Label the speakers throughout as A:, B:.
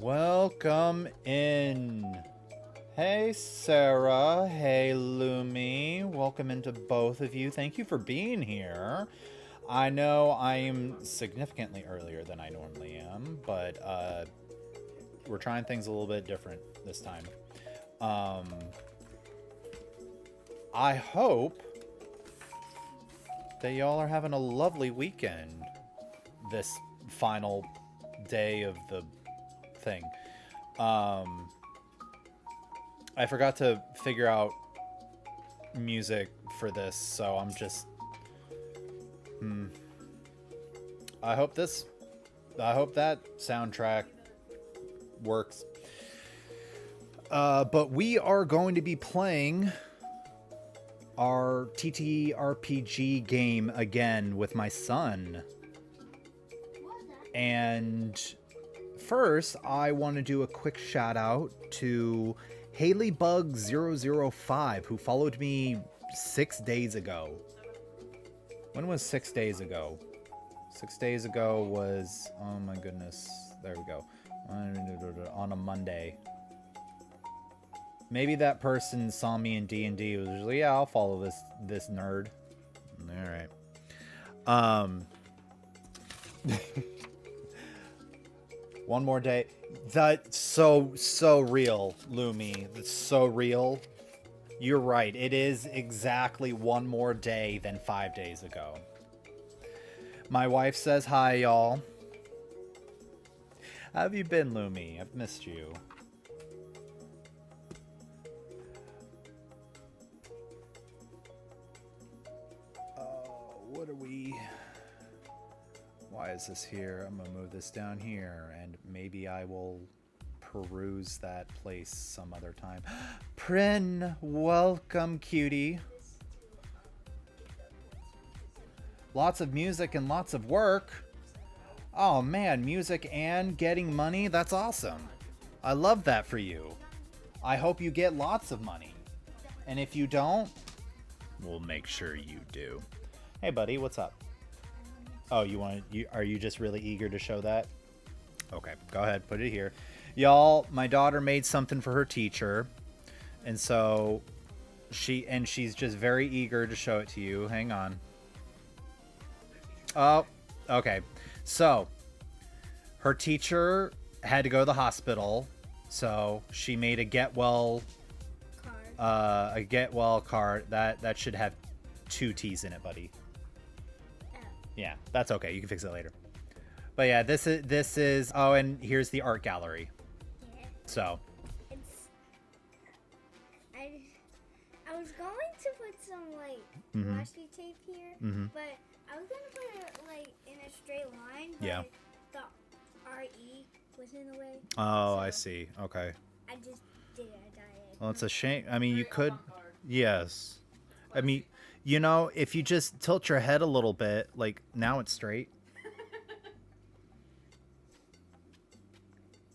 A: Welcome in. Hey Sarah, hey Lumi, welcome into both of you. Thank you for being here. I know I'm significantly earlier than I normally am, but we're trying things a little bit different this time. I hope that y'all are having a lovely weekend this final day of the thing. I forgot to figure out music for this, so I'm just I hope that soundtrack works. But we are going to be playing our TTRPG game again with my son. And first, I want to do a quick shout out to HaleyBug005, who followed me 6 days ago. When was 6 days ago? 6 days ago was, oh my goodness, there we go. On a Monday. Maybe that person saw me in D&D, was like, yeah, I'll follow this nerd. All right. One more day. That's so real, Lumi. That's so real. You're right. It is exactly one more day than 5 days ago. My wife says hi, y'all. How have you been, Lumi? I've missed you. What are we... Why is this here? I'm gonna move this down here, and maybe I will peruse that place some other time. Prin, welcome, cutie. Lots of music and lots of work. Oh man, music and getting money? That's awesome. I love that for you. I hope you get lots of money. And if you don't, we'll make sure you do. Hey buddy, what's up? Oh, are you just really eager to show that? Okay, go ahead, put it here. Y'all, my daughter made something for her teacher. And so she's just very eager to show it to you. Hang on. Oh, okay. So, her teacher had to go to the hospital, so she made a get well card. That should have 2 T's in it, buddy. Yeah, that's okay. You can fix it later. But yeah, this is oh, and here's the art gallery. Yeah. So.
B: I was going to put some washi tape here, but I was gonna put it in a straight line. But
A: yeah.
B: The RE was in the way.
A: Oh, so I see. Okay.
B: I just did it.
A: Well, it's a shame. I mean, you could. Yes. I mean. You know, if you just tilt your head a little bit, like, now it's straight.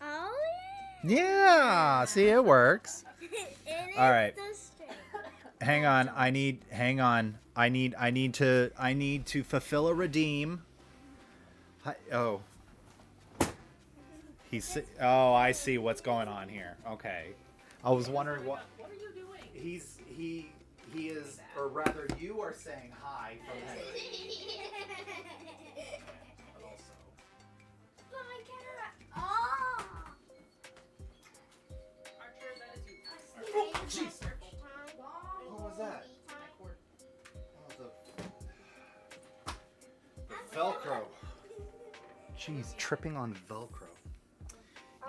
B: Oh,
A: yeah. Yeah, see, it works. All right. Hang on. I need to fulfill a redeem. Oh. Oh, I see what's going on here. Okay. I was wondering what are you doing? He is, or rather, you are saying hi from Henry. But also.
B: Oh!
C: Archer, that is you.
A: Oh, jeez. What was that? Oh, the Velcro. Jeez, tripping on Velcro.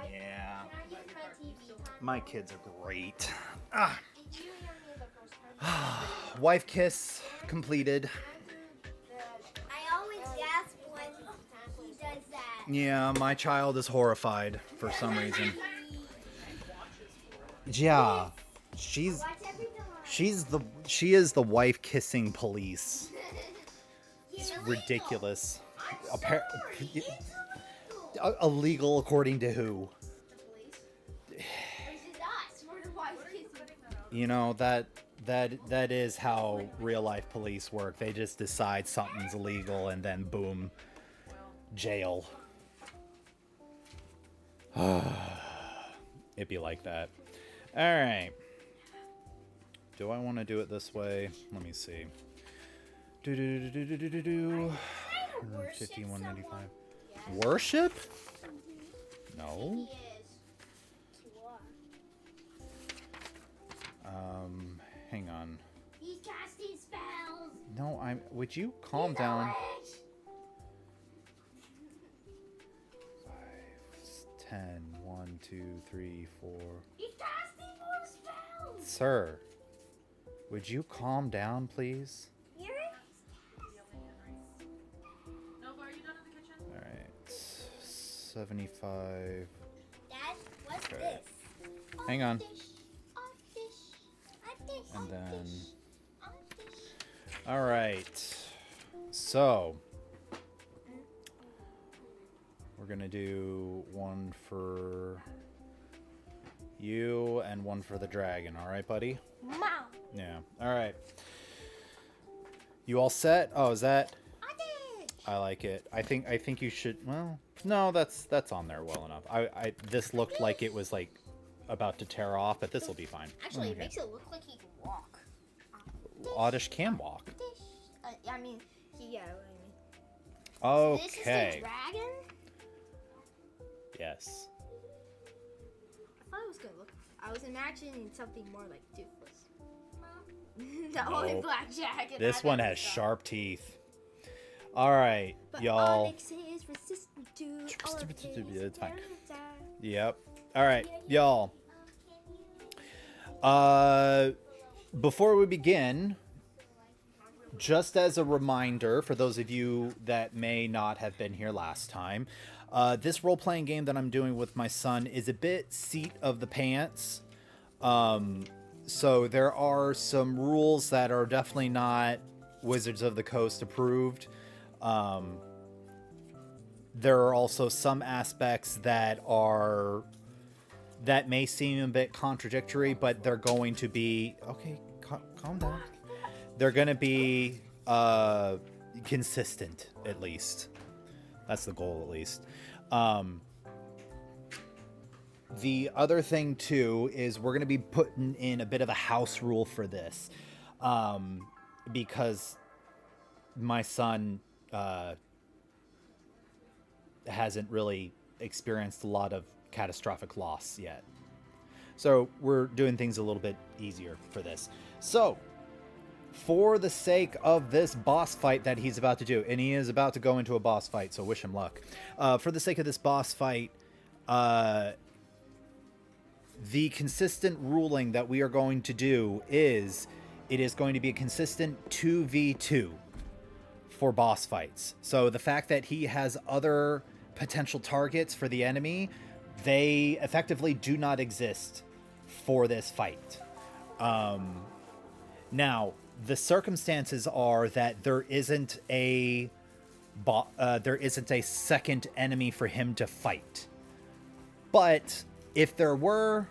A: Yeah. My kids are great. Ah. Wife kiss completed.
B: I always gasp when he does that.
A: Yeah, my child is horrified for some reason. Yeah, she is the wife kissing police. It's ridiculous. Illegal according to who? You know, that is how real life police work. They just decide something's illegal and then boom, jail. It'd be like that. All right. Do I want to do it this way? Let me see. Do. 51.95. Worship? No. Hang on.
B: He's casting spells.
A: No, would you calm down? 5, 10, 1, 2, 3, 4.
B: He's casting more spells.
A: Sir, would you calm down, please?
B: You're
C: Nova, are you done in the kitchen?
A: All right. 75.
B: Dad, what's
A: Okay.
B: this?
A: Hang on. And
B: And
A: then. All right. So. We're going to do one for you and one for the dragon. All right, buddy?
B: Mom.
A: Yeah. All right. You all set? Oh, is that? I like it. I think you should. Well, no, that's on there well enough. This looked like it was like about to tear off, but this will be fine.
B: Actually, it
A: Okay.
B: makes it look like he can walk.
A: Oddish can walk.
B: I mean, yeah, what I mean. This is
A: Okay.
B: the dragon?
A: Yes.
B: I thought it was gonna look. I was imagining something more like Toothless. The only
A: Nope.
B: black jacket.
A: This
B: I've
A: one
B: ever
A: has
B: saw.
A: sharp teeth. All right,
B: But
A: y'all.
B: Onyx is resistant to all of his
A: It's fine.
B: attacks.
A: Yep. All right, y'all. Before we begin, just as a reminder for those of you that may not have been here last time, this role-playing game that I'm doing with my son is a bit seat of the pants. So there are some rules that are definitely not Wizards of the Coast approved. There are also some aspects that may seem a bit contradictory, but they're going to be okay. Calm down. They're going to be consistent, at least. That's the goal, at least. The other thing too is we're going to be putting in a bit of a house rule for this, because my son hasn't really experienced a lot of catastrophic loss yet. So we're doing things a little bit easier for this. So for the sake of this boss fight that he's about to do, and he is about to go into a boss fight, so wish him luck. For the sake of this boss fight, the consistent ruling that we are going to do is it is going to be a consistent 2v2 for boss fights. So the fact that he has other potential targets for the enemy, they effectively do not exist for this fight. Now, the circumstances are that there isn't a second enemy for him to fight. But if there were,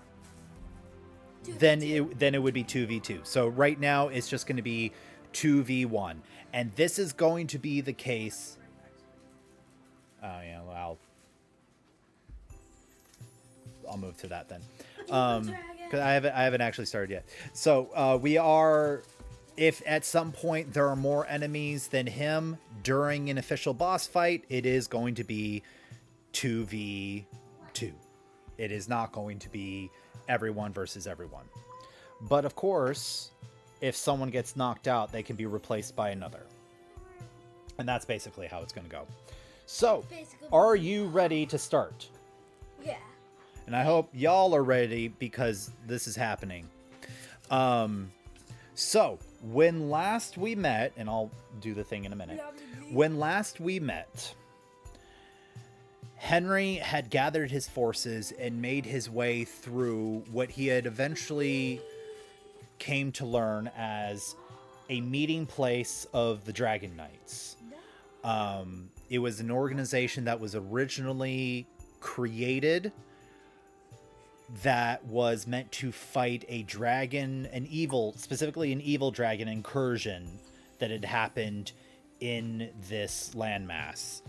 A: then it would be 2v2. So right now it's just going to be 2v1, and this is going to be the case. Oh yeah, well, I'll move to that then, because I haven't actually started yet. So we are. If at some point there are more enemies than him during an official boss fight, it is going to be 2v2. It is not going to be everyone versus everyone. But of course, if someone gets knocked out, they can be replaced by another. And that's basically how it's going to go. So, are you ready to start?
B: Yeah.
A: And I hope y'all are ready because this is happening. So, when last we met, and I'll do the thing in a minute. When last we met, Henry had gathered his forces and made his way through what he had eventually came to learn as a meeting place of the Dragon Knights. It was an organization that was originally created that was meant to fight a dragon, specifically an evil dragon incursion that had happened in this landmass.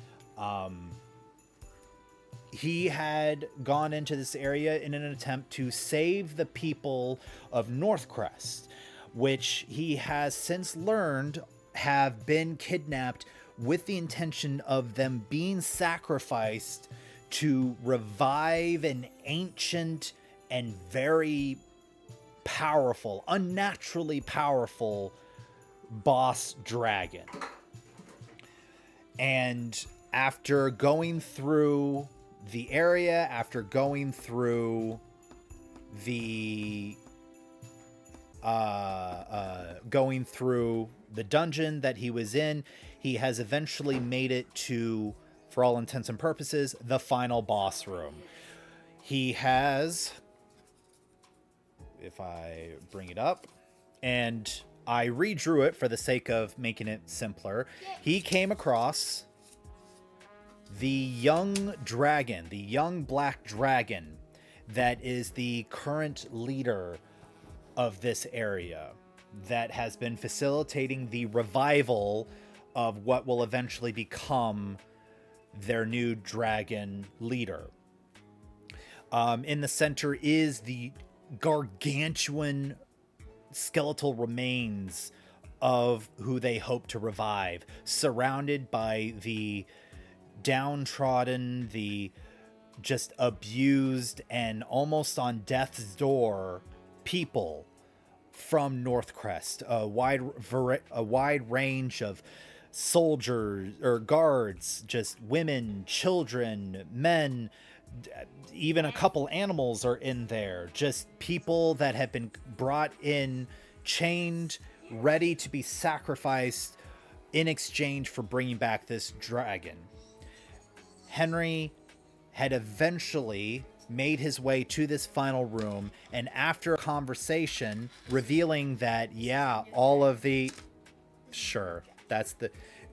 A: he had gone into this area in an attempt to save the people of Northcrest, which he has since learned have been kidnapped with the intention of them being sacrificed to revive an ancient and very powerful, unnaturally powerful boss dragon. And after going through the area, after going through the dungeon that he was in, he has eventually made it to, for all intents and purposes, the final boss room. He has, if I bring it up, and I redrew it for the sake of making it simpler, he came across the young dragon, the young black dragon that is the current leader of this area, that has been facilitating the revival of what will eventually become their new dragon leader. In the center is the gargantuan skeletal remains of who they hope to revive, surrounded by the downtrodden, the just abused and almost on death's door people from Northcrest. A wide range of soldiers or guards, just women, children, men, even a couple animals are in there. Just people that have been brought in, chained, ready to be sacrificed in exchange for bringing back this dragon. Henry had eventually made his way to this final room, and after a conversation revealing that, yeah, all of the... Sure,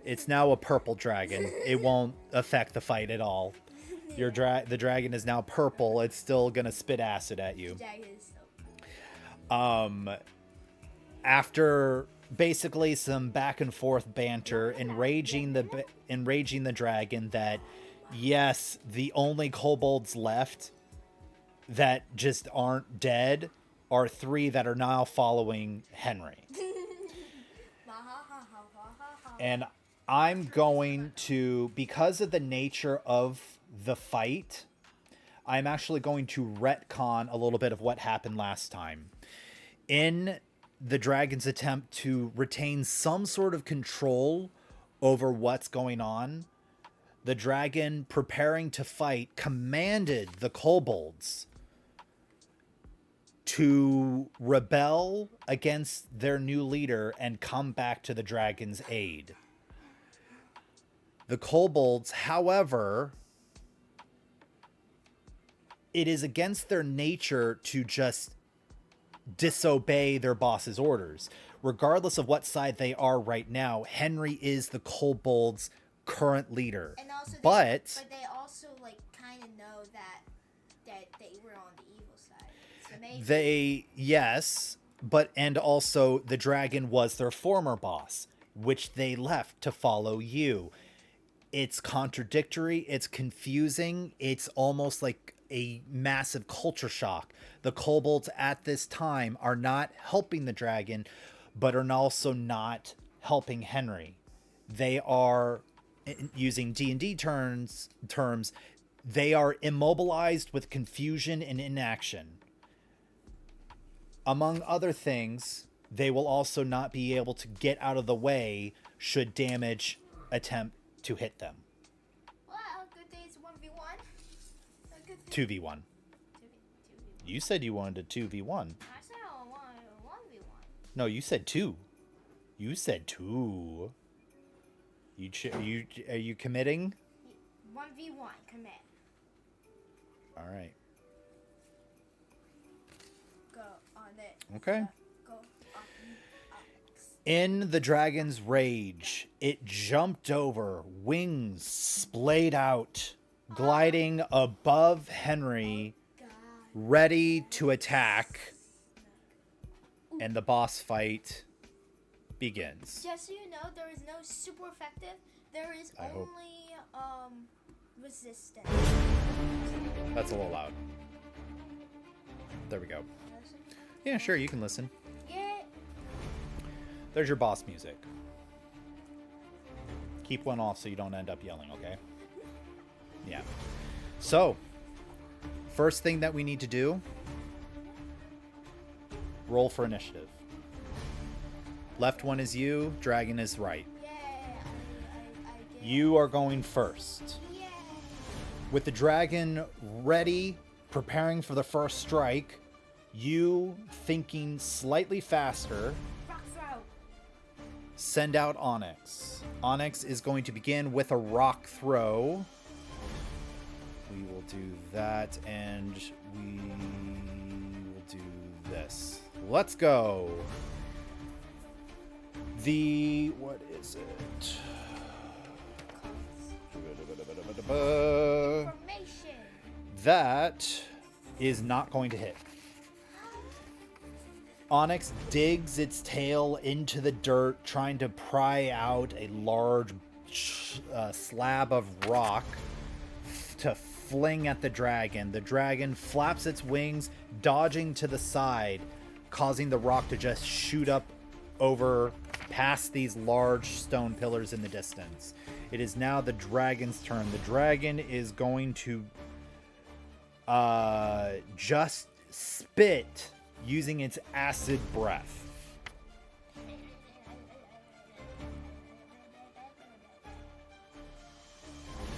A: it's now a purple dragon. It won't affect the fight at all. The dragon is now purple. It's still gonna spit acid at you. After basically some back and forth banter, enraging the dragon that, yes, the only kobolds left that just aren't dead are 3 that are now following Henry. And I'm going to, because of the nature of the fight, I'm actually going to retcon a little bit of what happened last time. In the dragon's attempt to retain some sort of control over what's going on, the dragon, preparing to fight, commanded the kobolds to rebel against their new leader and come back to the dragon's aid. The kobolds, however, it is against their nature to just disobey their boss's orders. Regardless of what side they are right now, Henry is the kobolds' current leader.
B: And also
A: but
B: they also like kind of know that they were on the evil side. So
A: and also the dragon was their former boss, which they left to follow you. It's contradictory, it's confusing, it's almost like a massive culture shock. The kobolds at this time are not helping the dragon, but are also not helping Henry. They are, using D&D terms, they are immobilized with confusion and inaction. Among other things, they will also not be able to get out of the way should damage attempt to hit them.
B: well, a good day is 1v1.
A: 2v1. You said you wanted a 2v1.
B: I said I wanted a 1v1.
A: No, you said 2. You said 2. Are you committing?
B: 1v1, commit.
A: All right.
B: Go on it.
A: Okay.
B: Go up.
A: In the dragon's rage, it jumped over, wings splayed out, gliding above Henry, ready to attack, and the boss fight begins.
B: Just so you know, there is no super effective. There is only resistance.
A: That's a little loud. There we go. Yeah, sure, you can listen.
B: Yeah.
A: There's your boss music. Keep one off so you don't end up yelling, okay? Yeah. So, first thing that we need to do, roll for initiative. Left one is you, dragon is right.
B: Yeah. I get
A: You are going first.
B: Yeah.
A: With the dragon ready, preparing for the first strike, you, thinking slightly faster,
B: Rock throw.
A: send out Onyx. Onyx is going to begin with a rock throw. We will do that, and we will do this. Let's go. What is it?
B: Formation.
A: That is not going to hit. Onyx digs its tail into the dirt, trying to pry out a large slab of rock to fling at the dragon. The dragon flaps its wings, dodging to the side, causing the rock to just shoot up over past these large stone pillars in the distance. It is now the dragon's turn. The dragon is going to just spit using its acid breath.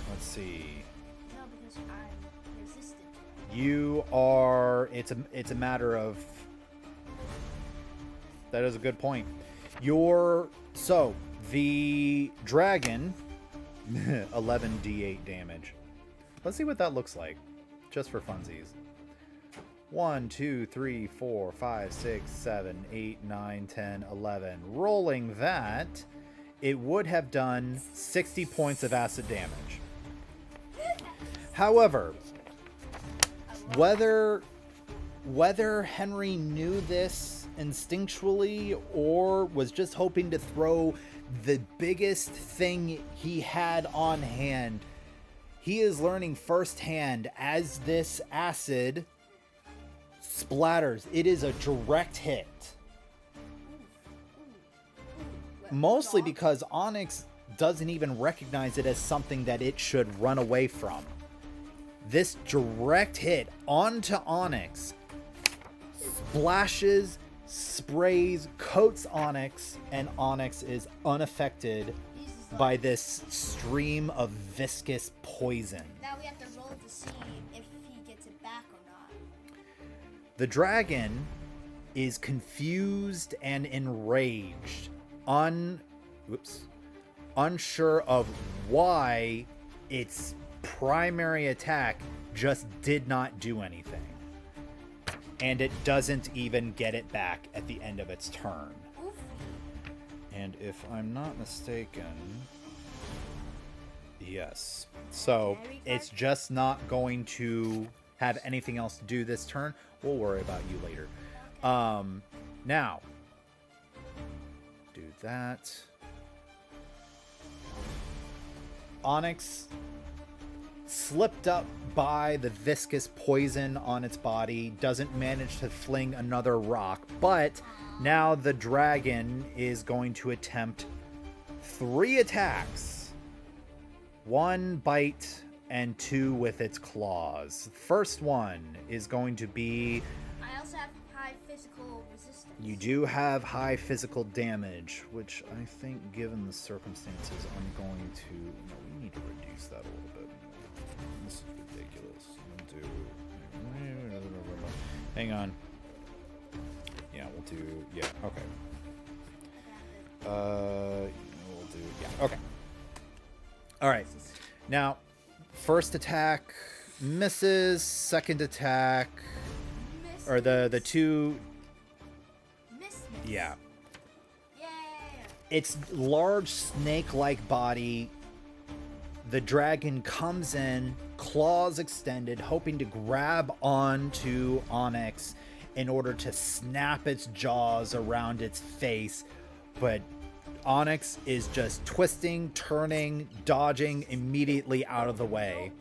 A: Let's see.
B: No, because I'm resistant.
A: You are. It's a matter of. That is a good point. So the dragon, 11d8 damage. Let's see what that looks like, just for funsies. 1, 2, 3, 4, 5, 6, 7, 8, 9, 10, 11. Rolling that, it would have done 60 points of acid damage. However, whether Henry knew this instinctually or was just hoping to throw the biggest thing he had on hand, he is learning firsthand as this acid splatters. It is a direct hit. Mostly because Onyx doesn't even recognize it as something that it should run away from. This direct hit onto Onyx splashes, sprays, coats Onyx, and Onyx is unaffected by this stream of viscous poison.
B: Now we have to roll to see if he gets it back or not.
A: The dragon is confused and enraged, unsure of why its primary attack just did not do anything. And it doesn't even get it back at the end of its turn.
B: Oof.
A: And if I'm not mistaken, yes. So it's just not going to have anything else to do this turn. We'll worry about you later. Now, do that. Onyx slipped up by the viscous poison on its body, doesn't manage to fling another rock, but now the dragon is going to attempt 3 attacks. 1 bite and 2 with its claws. First one is going to be...
B: I also have high physical resistance.
A: You do have high physical damage, which I think, given the circumstances, I'm going to... No, we need to reduce that a little bit. This is ridiculous. Hang on. Yeah, we'll do... Yeah, okay. We'll do... Yeah, okay. Alright. Now, first attack misses. Second attack... Or the two...
B: Miss.
A: Yeah.
B: Yeah.
A: Its large snake-like body, the dragon comes in, claws extended, hoping to grab onto Onyx in order to snap its jaws around its face, but Onyx is just twisting, turning, dodging immediately out of the way.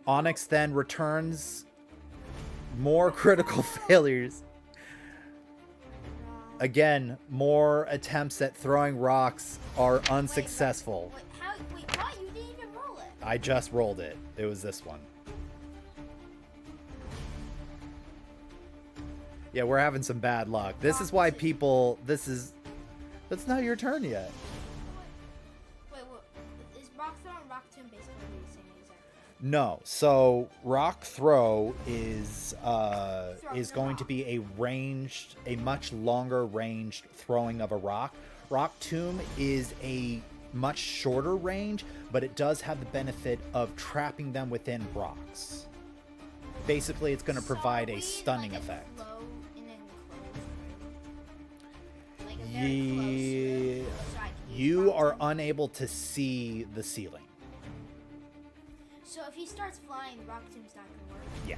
A: Onyx then returns more critical failures. Again, more attempts at throwing rocks are unsuccessful.
B: Wait, what? You didn't even roll it.
A: I just rolled it. It was this one. Yeah, we're having some bad luck. This is why people... That's not your turn yet.
B: Wait, is rock throw and rock tomb basically the same exact thing?
A: No. So rock throw is
B: the
A: going to
B: rock.
A: be a much longer ranged throwing of a rock. Rock tomb is a much shorter range, but it does have the benefit of trapping them within rocks. Basically, it's going to provide a stunning effect. You are unable to see the ceiling.
B: So if he starts flying, rock tomb's not gonna work.
A: Yeah.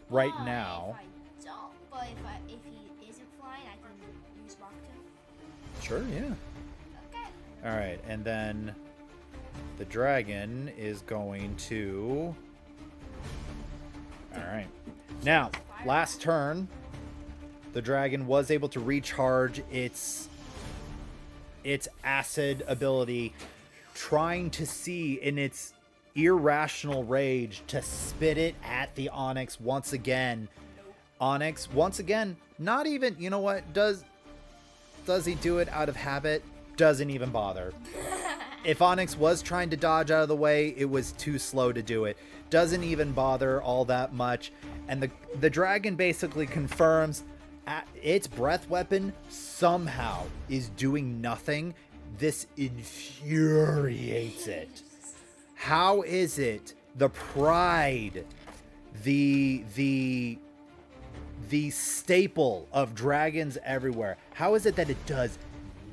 A: Right
B: But
A: now.
B: If I don't, but if he isn't flying, I can use rock tomb.
A: Sure, yeah.
B: Okay.
A: All right, and then the dragon is going to... All right. Now, last turn, the dragon was able to recharge its acid ability, trying to see in its irrational rage to spit it at the Onyx once again. Onyx, once again, not even, you know what, does he do it out of habit? Doesn't even bother. If Onyx was trying to dodge out of the way, it was too slow to do it. Doesn't even bother all that much. And the dragon basically confirms its breath weapon somehow is doing nothing. This infuriates it. How is it the pride, the staple of dragons everywhere, how is it that it does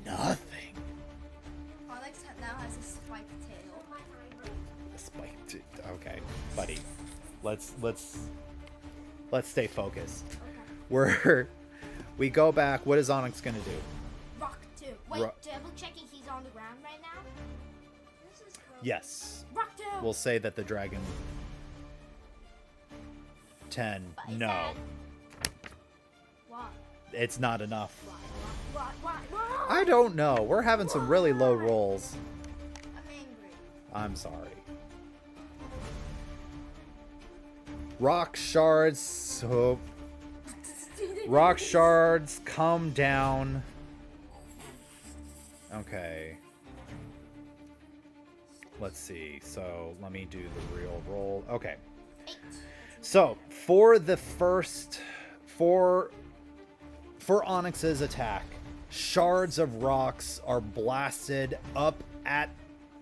A: nothing?
B: Onyx now has a spiked tail.
A: Spiked. Okay, buddy. Let's stay focused.
B: Okay.
A: We go back. What is Onyx gonna do?
B: Rock tomb. Wait, double checking he's on the ground right now? This is cool.
A: Yes.
B: Rock tomb.
A: We'll say that the dragon. 10.
B: But is
A: No.
B: that- Why?
A: It's not enough.
B: Why?
A: I don't know. We're having some really low rolls.
B: I'm angry.
A: I'm sorry. Rock shards. So rock shards come down. Okay. Let's see. So let me do the real roll. Okay.
B: 8.
A: So for the first for Onyx's attack, shards of rocks are blasted up at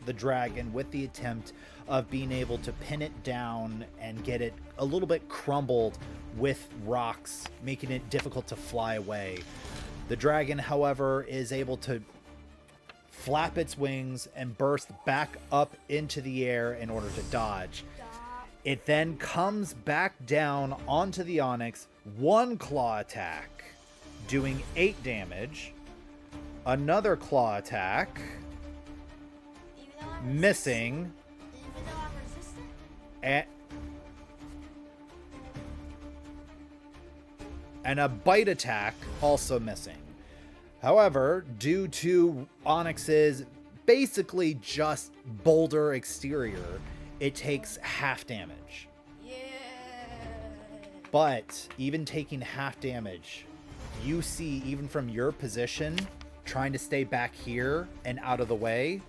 A: the dragon with the attempt of being able to pin it down and get it a little bit crumbled with rocks, making it difficult to fly away. The dragon, however, is able to flap its wings and burst back up into the air in order to dodge. It then comes back down onto the Onyx, one claw attack, doing 8 damage. Another claw attack,
B: Even though I'm
A: missing,
B: Even though I'm resistant?
A: and a bite attack, also missing. However, due to Onyx's basically just boulder exterior, it takes half damage.
B: Yeah.
A: But even taking half damage, you see, even from your position, trying to stay back here and out of the way,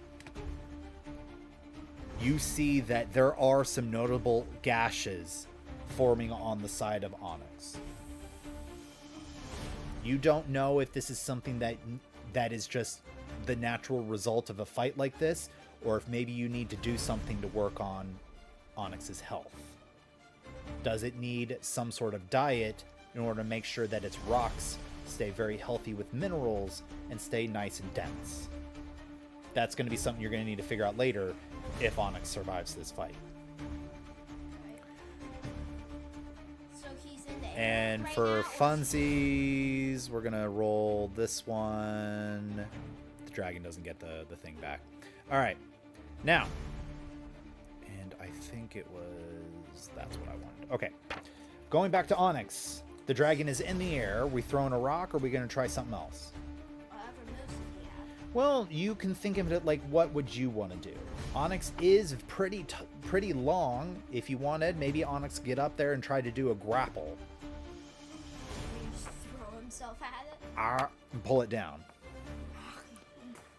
A: you see that there are some notable gashes forming on the side of Onyx. You don't know if this is something that is just the natural result of a fight like this, or if maybe you need to do something to work on Onyx's health. Does it need some sort of diet in order to make sure that its rocks stay very healthy with minerals and stay nice and dense? That's going to be something you're going to need to figure out later if Onyx survives this fight.
B: So he's in there.
A: And
B: right
A: for
B: now, or-
A: funsies, we're going to roll this one. The dragon doesn't get the thing back. All right. Now, and I think it was... That's what I wanted. Okay. Going back to Onyx. The dragon is in the air. Are we throwing a rock, or are we going to try something else? Well, you can think of it like, what would you want to do? Onyx is pretty long. If you wanted, maybe Onyx get up there and try to do a grapple.
B: Just throw himself at it.
A: And pull it down.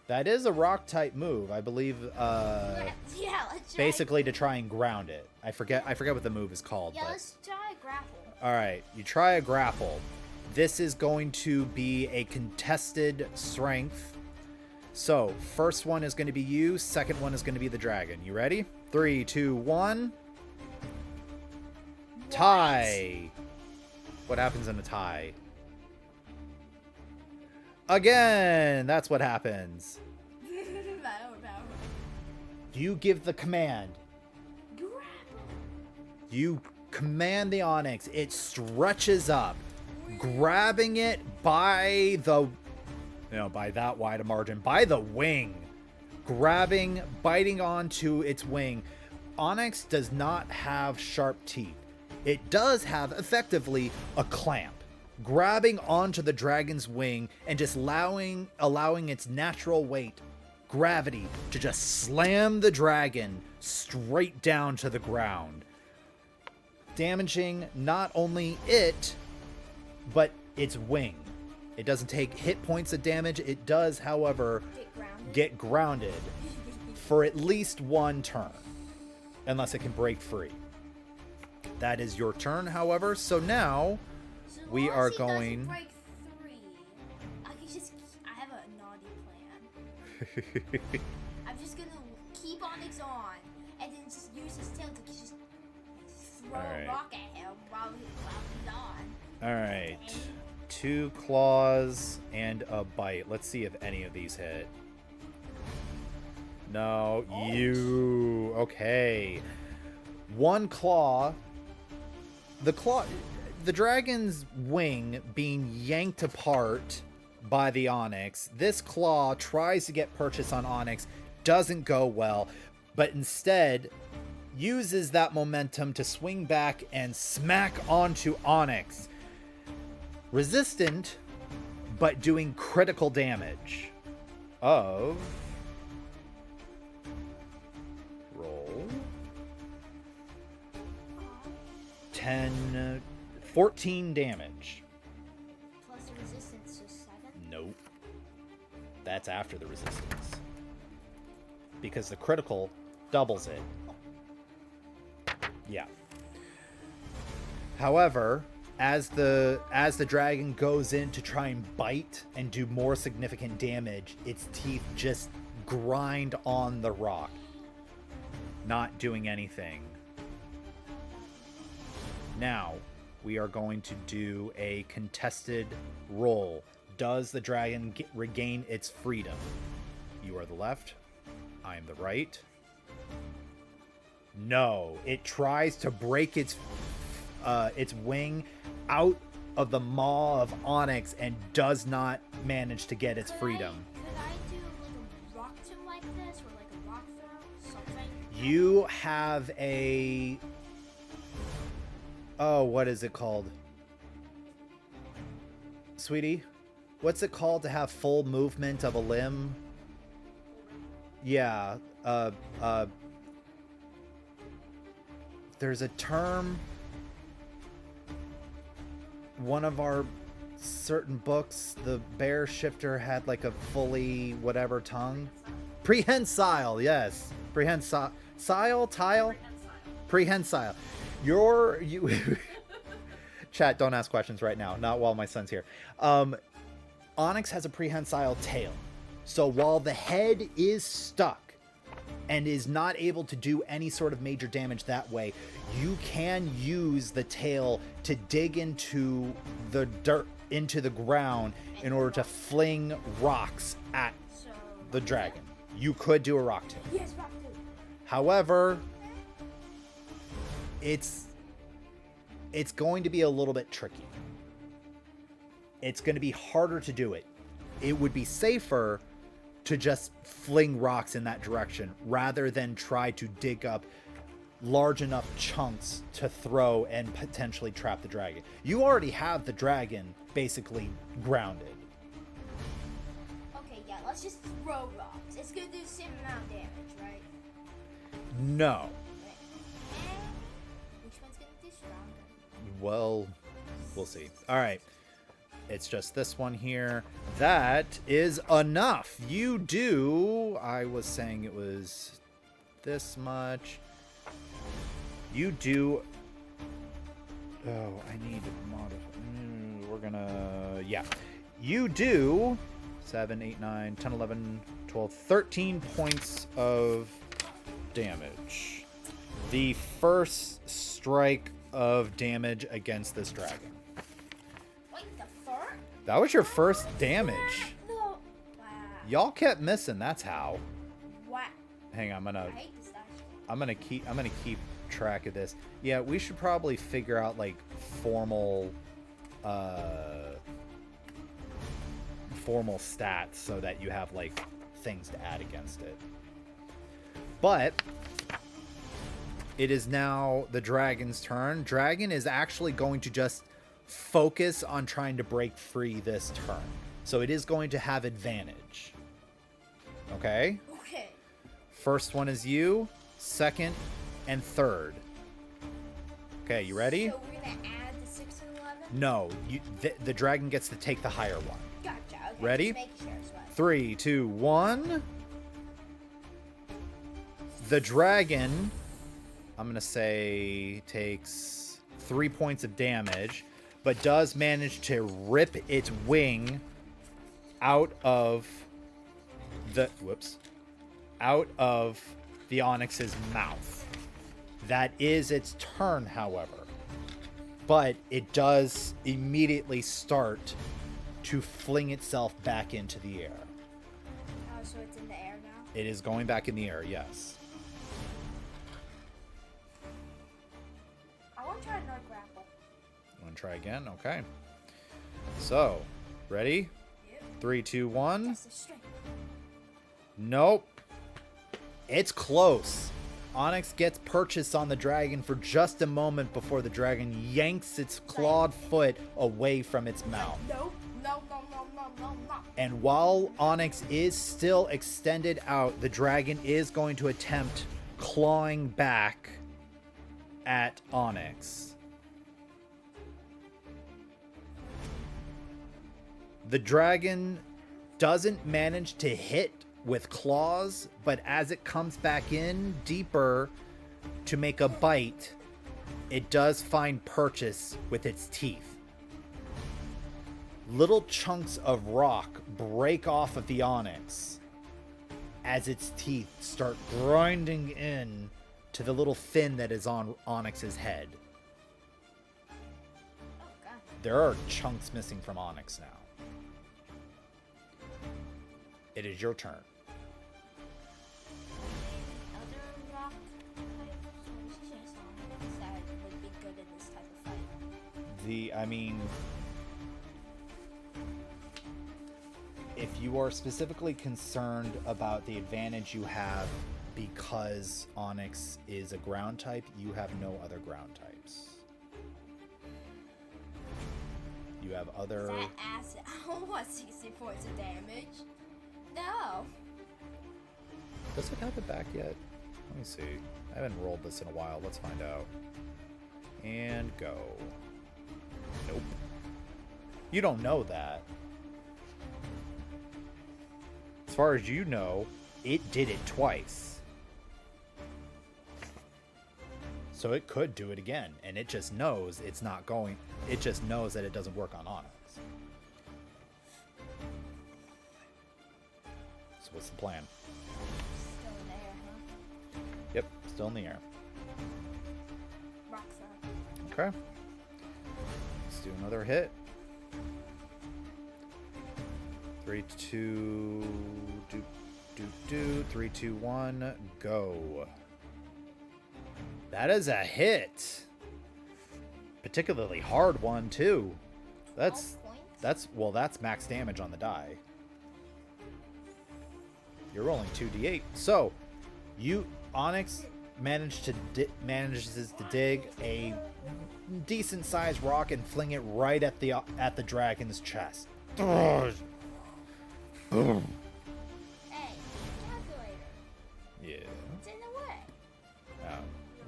A: That is a rock type move, I believe.
B: Let's try.
A: Basically to try and ground it. I forget what the move is called.
B: Yeah,
A: but...
B: let's try grapple.
A: All right, you try a grapple. This is going to be a contested strength. So, first one is going to be you. Second one is going to be the dragon. You ready? 3, 2, 1. Tie. What happens in a tie? Again, that's what happens. You give the command. You command the Onyx. It stretches up, grabbing it by the, by that wide a margin, by the wing, biting onto its wing. Onyx does not have sharp teeth. It does have effectively a clamp, grabbing onto the dragon's wing and just allowing its natural weight, gravity, to just slam the dragon straight down to the ground, damaging not only it, but its wing. It doesn't take hit points of damage. It does, however, get grounded for at least one turn, unless it can break free. That is your turn, however. So now we are going...
B: Break three, I have a naughty plan. I'm just gonna keep Onyx on, and then just use his tail to just throw a rock at him while he's on.
A: Alright. 2 claws and a bite. Let's see if any of these hit. No, you... Okay. 1 claw. The dragon's wing being yanked apart by the Onyx. This claw tries to get purchase on Onyx, doesn't go well, but instead uses that momentum to swing back and smack onto Onyx. Resistant, but doing critical damage of... Roll. 14 damage.
B: Plus the resistance to 7?
A: Nope. That's after the resistance. Because the critical doubles it. Yeah. However, as the dragon goes in to try and bite and do more significant damage, its teeth just grind on the rock, not doing anything. Now, we are going to do a contested roll. Does the dragon regain its freedom? You are the left. I am the right. No. It tries to break its wing out of the maw of Onyx and does not manage to get its freedom.
B: Could I do like a rock to like this, or like a rock throw? Something?
A: You have a... Oh, what is it called? Sweetie? What's it called to have full movement of a limb? Yeah, there's a term. One of our certain books, the bear shifter had like a fully whatever tongue. Prehensile, yes. Prehensile. Tile? Prehensile. You Chat, don't ask questions right now. Not while my son's here. Onyx has a prehensile tail. So while the head is stuck and is not able to do any sort of major damage that way, you can use the tail to dig into the dirt, into the ground, in order to fling rocks at the dragon. You could do a rock tail.
B: Yes, rock tail.
A: However, it's going to be a little bit tricky. It's going to be harder to do it. It would be safer to just fling rocks in that direction rather than try to dig up large enough chunks to throw and potentially trap the dragon. You already have the dragon basically grounded.
B: Okay, yeah, let's just throw rocks. It's gonna do the same amount of damage, right?
A: No.
B: Which one's gonna do stronger?
A: Well, we'll see. All right. It's just this one here. That is enough. You do... I was saying it was this much. You do... Oh, I need to modify... We're gonna... Yeah. You do 7, 8, 9, 10, 11, 12, 13 points of damage. The first strike of damage against this dragon.
B: Wait, the fur?
A: That was your first damage.
B: No. Wow.
A: Y'all kept missing. That's how.
B: Wow.
A: Hang on,
B: I hate this statue.
A: I'm gonna keep track of this. Yeah, we should probably figure out like formal stats so that you have like things to add against it. But it is now the dragon's turn. Dragon is actually going to just focus on trying to break free this turn. So it is going to have advantage. Okay?
B: Okay.
A: First one is you, second, and third. Okay, you ready?
B: So we're gonna add the 6 and 11?
A: No, the dragon gets to take the higher one.
B: Gotcha. Okay.
A: Ready?
B: Just making sure it's right.
A: 3, 2, 1. The dragon, I'm going to say, takes 3 points of damage, but does manage to rip its wing out of the Onyx's mouth. That is its turn, however. But it does immediately start to fling itself back into the air.
B: Oh, so it's in the air now?
A: It is going back in the air, yes.
B: I want to try another grapple.
A: Want to try again? Okay. So, ready?
B: Yep.
A: 3, 2, 1.
B: That's the strength.
A: Nope. It's close. Onyx gets purchase on the dragon for just a moment before the dragon yanks its clawed foot away from its mouth.
B: Nope. No, no, no, no, no, no.
A: And while Onyx is still extended out, the dragon is going to attempt clawing back at Onyx. The dragon doesn't manage to hit with claws, but as it comes back in deeper to make a bite, it does find purchase with its teeth. Little chunks of rock break off of the Onyx as its teeth start grinding in to the little fin that is on Onyx's head.
B: Oh, God.
A: There are chunks missing from Onyx now. It is your turn.
B: Other rock types that would be good in this type of fight.
A: If you are specifically concerned about the advantage you have because Onyx is a ground type, you have no other ground types. You have other...
B: Is that acid? I don't want 60 points of damage. No.
A: Does it have it back yet? Let me see. I haven't rolled this in a while. Let's find out. And go. Nope. You don't know that. As far as you know, it did it twice. So it could do it again, and it just knows it's not going. It just knows that it doesn't work on Onyx. So what's the plan?
B: Still in the air, huh?
A: Yep, still in the air.
B: Rock throw.
A: Okay. Let's do another hit. 3, 2, 3, 2, 1, go. That is a hit. Particularly hard one too.
B: 12 points?
A: That's max damage on the die. You're rolling 2d8. So, Onyx, manages to dig a decent sized rock and fling it right at the dragon's chest.
B: Hey, calculator.
A: Yeah.
B: It's in the way.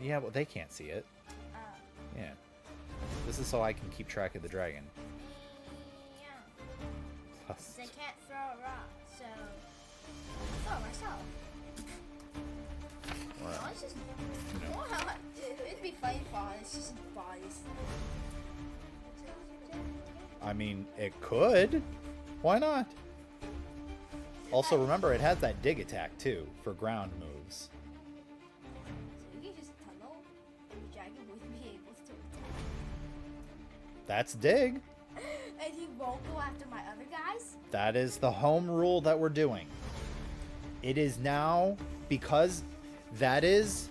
A: Yeah, well, they can't see it.
B: Oh.
A: Yeah. This is so I can keep track of the dragon.
B: Yeah.
A: Plus,
B: They can't throw a rock, so throw it myself.
A: well,
B: Oh, it's just
A: no.
B: it'd be funny for it's just bodies.
A: I mean, it could. Why not? Also, remember, it has that dig attack, too, for ground moves.
B: So you can just tunnel, and the dragon wouldn't be able to attack.
A: That's dig.
B: And he won't go after my other guys?
A: That is the home rule that we're doing. It is now, because that is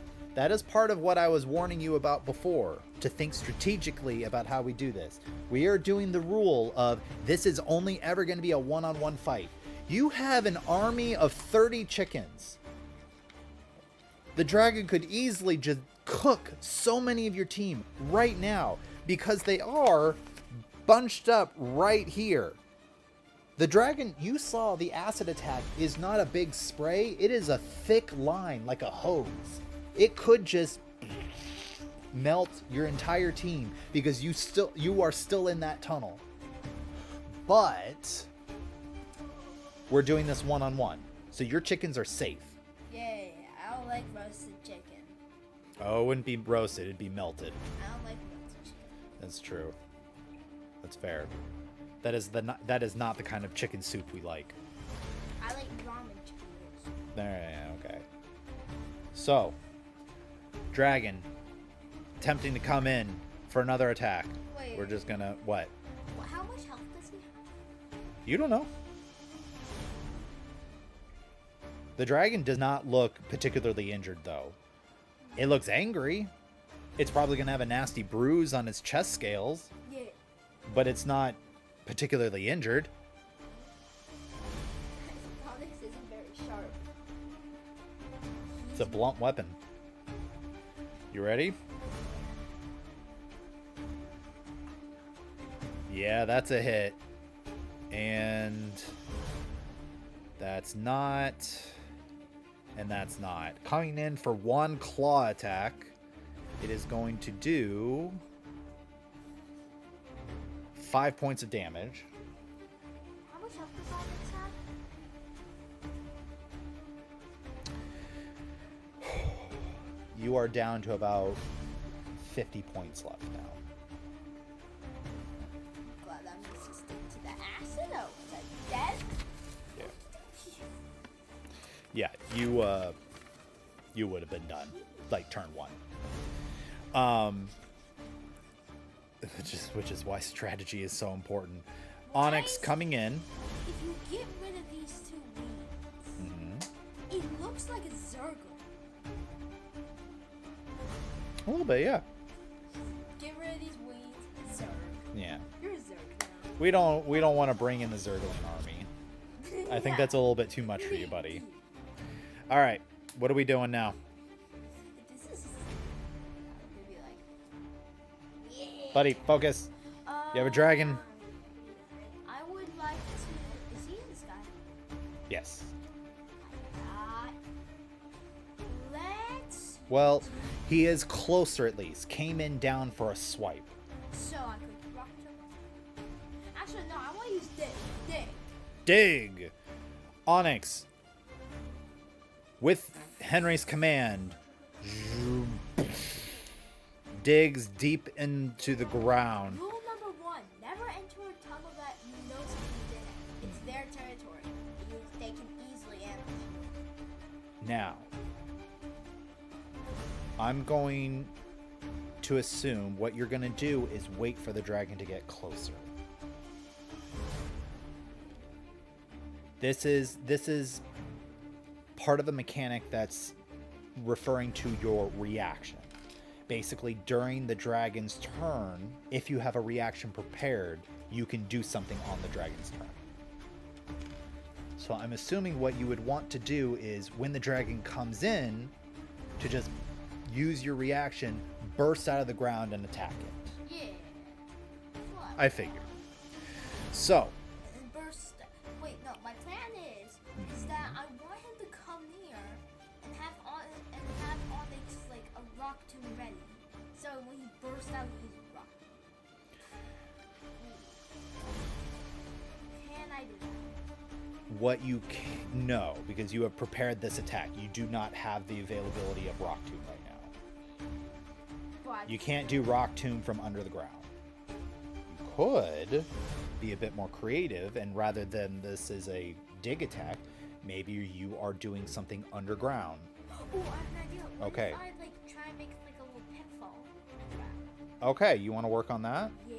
A: part of what I was warning you about before, to think strategically about how we do this. We are doing the rule of this is only ever going to be a one-on-one fight. You have an army of 30 chickens. The dragon could easily just cook so many of your team right now because they are bunched up right here. The dragon, you saw the acid attack is not a big spray. It is a thick line like a hose. It could just melt your entire team because you are still in that tunnel. But we're doing this one-on-one, so your chickens are safe.
B: Yay, I don't like roasted chicken.
A: Oh, it wouldn't be roasted, it'd be melted.
B: I don't like roasted chicken.
A: That's true. That's fair. That is not the kind of chicken soup we like.
B: I like ramen chicken noodles.
A: There, okay. So, dragon attempting to come in for another attack.
B: Wait.
A: We're just gonna what?
B: How much health does he have?
A: You don't know. The dragon does not look particularly injured, though. It looks angry. It's probably gonna have a nasty bruise on its chest scales,
B: Yeah.
A: but it's not particularly injured.
B: Onyx isn't very sharp.
A: It's a blunt weapon. You ready? Yeah, that's a hit. And that's not. And that's not. Coming in for one claw attack. It is going to do 5 points of damage.
B: How much health does Onyx have?
A: You are down to about 50 points left now.
B: Glad I'm resistant to the acid. Oh, was I dead?
A: Yeah. Yeah, you would have been done like turn one. Which is why strategy is so important. Onyx coming in.
B: If you get rid of these two wings, it looks like a Zergle.
A: A little bit, yeah.
B: Get rid of these wings, Zerg.
A: Yeah.
B: You're a Zerg now.
A: We don't want to bring in the Zergling army. I think that's a little bit too much for you, buddy. All right, what are we doing now?
B: This is gonna be like, yeah.
A: Buddy, focus. You have a dragon?
B: I would like to. Is he in the sky?
A: Yes.
B: Let's.
A: Well, he is closer at least. Came in down for a swipe.
B: So I could rock him. Actually, no. I want to use dig.
A: Dig. Onyx. With Henry's command, digs deep into the ground.
B: Rule number 1: never enter a tunnel that you know somebody's in it. It's their territory. They can easily ambush you.
A: Now, I'm going to assume what you're going to do is wait for the dragon to get closer. This is part of the mechanic that's referring to your reaction. Basically, during the dragon's turn, if you have a reaction prepared, you can do something on the dragon's turn. So I'm assuming what you would want to do is when the dragon comes in, to just use your reaction, burst out of the ground, and attack it.
B: Yeah. What?
A: I figured. So,
B: And burst. Wait, no. My plan is that I want him to come near and have Onyx like a rock tomb ready. So when he bursts out, he's rock. Can I do that?
A: what you know, because you have prepared this attack, you do not have the availability of Rock Tomb right now.
B: But
A: You can't do Rock Tomb from under the ground. You could be a bit more creative, and rather than this is a dig attack, maybe you are doing something underground.
B: Oh, I have an idea. What
A: Okay.
B: if I like try and make like a little pitfall?
A: Okay, you want to work on that?
B: Yeah.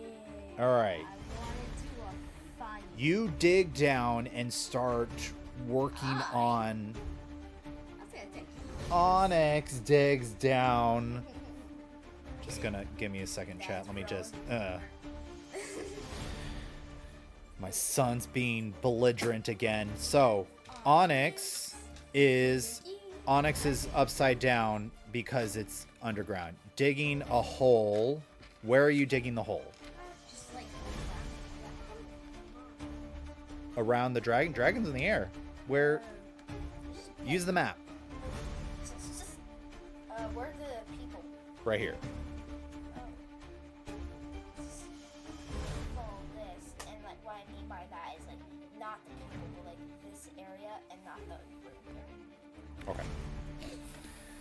A: All right.
B: I want to do a fine.
A: You dig down and start working on...
B: That's gonna take
A: Onyx digs down. Just gonna give me a second, chat. Let me just... My son's being belligerent again. So, Onyx is upside down because it's underground. Digging a hole. Where are you digging the hole?
B: just like
A: Around the dragon? Dragon's in the air. Where? Use the map.
B: where are the people?
A: Right here.
B: Follow this, and like what I mean by that is like not the people, but like this area and not the room area.
A: Okay.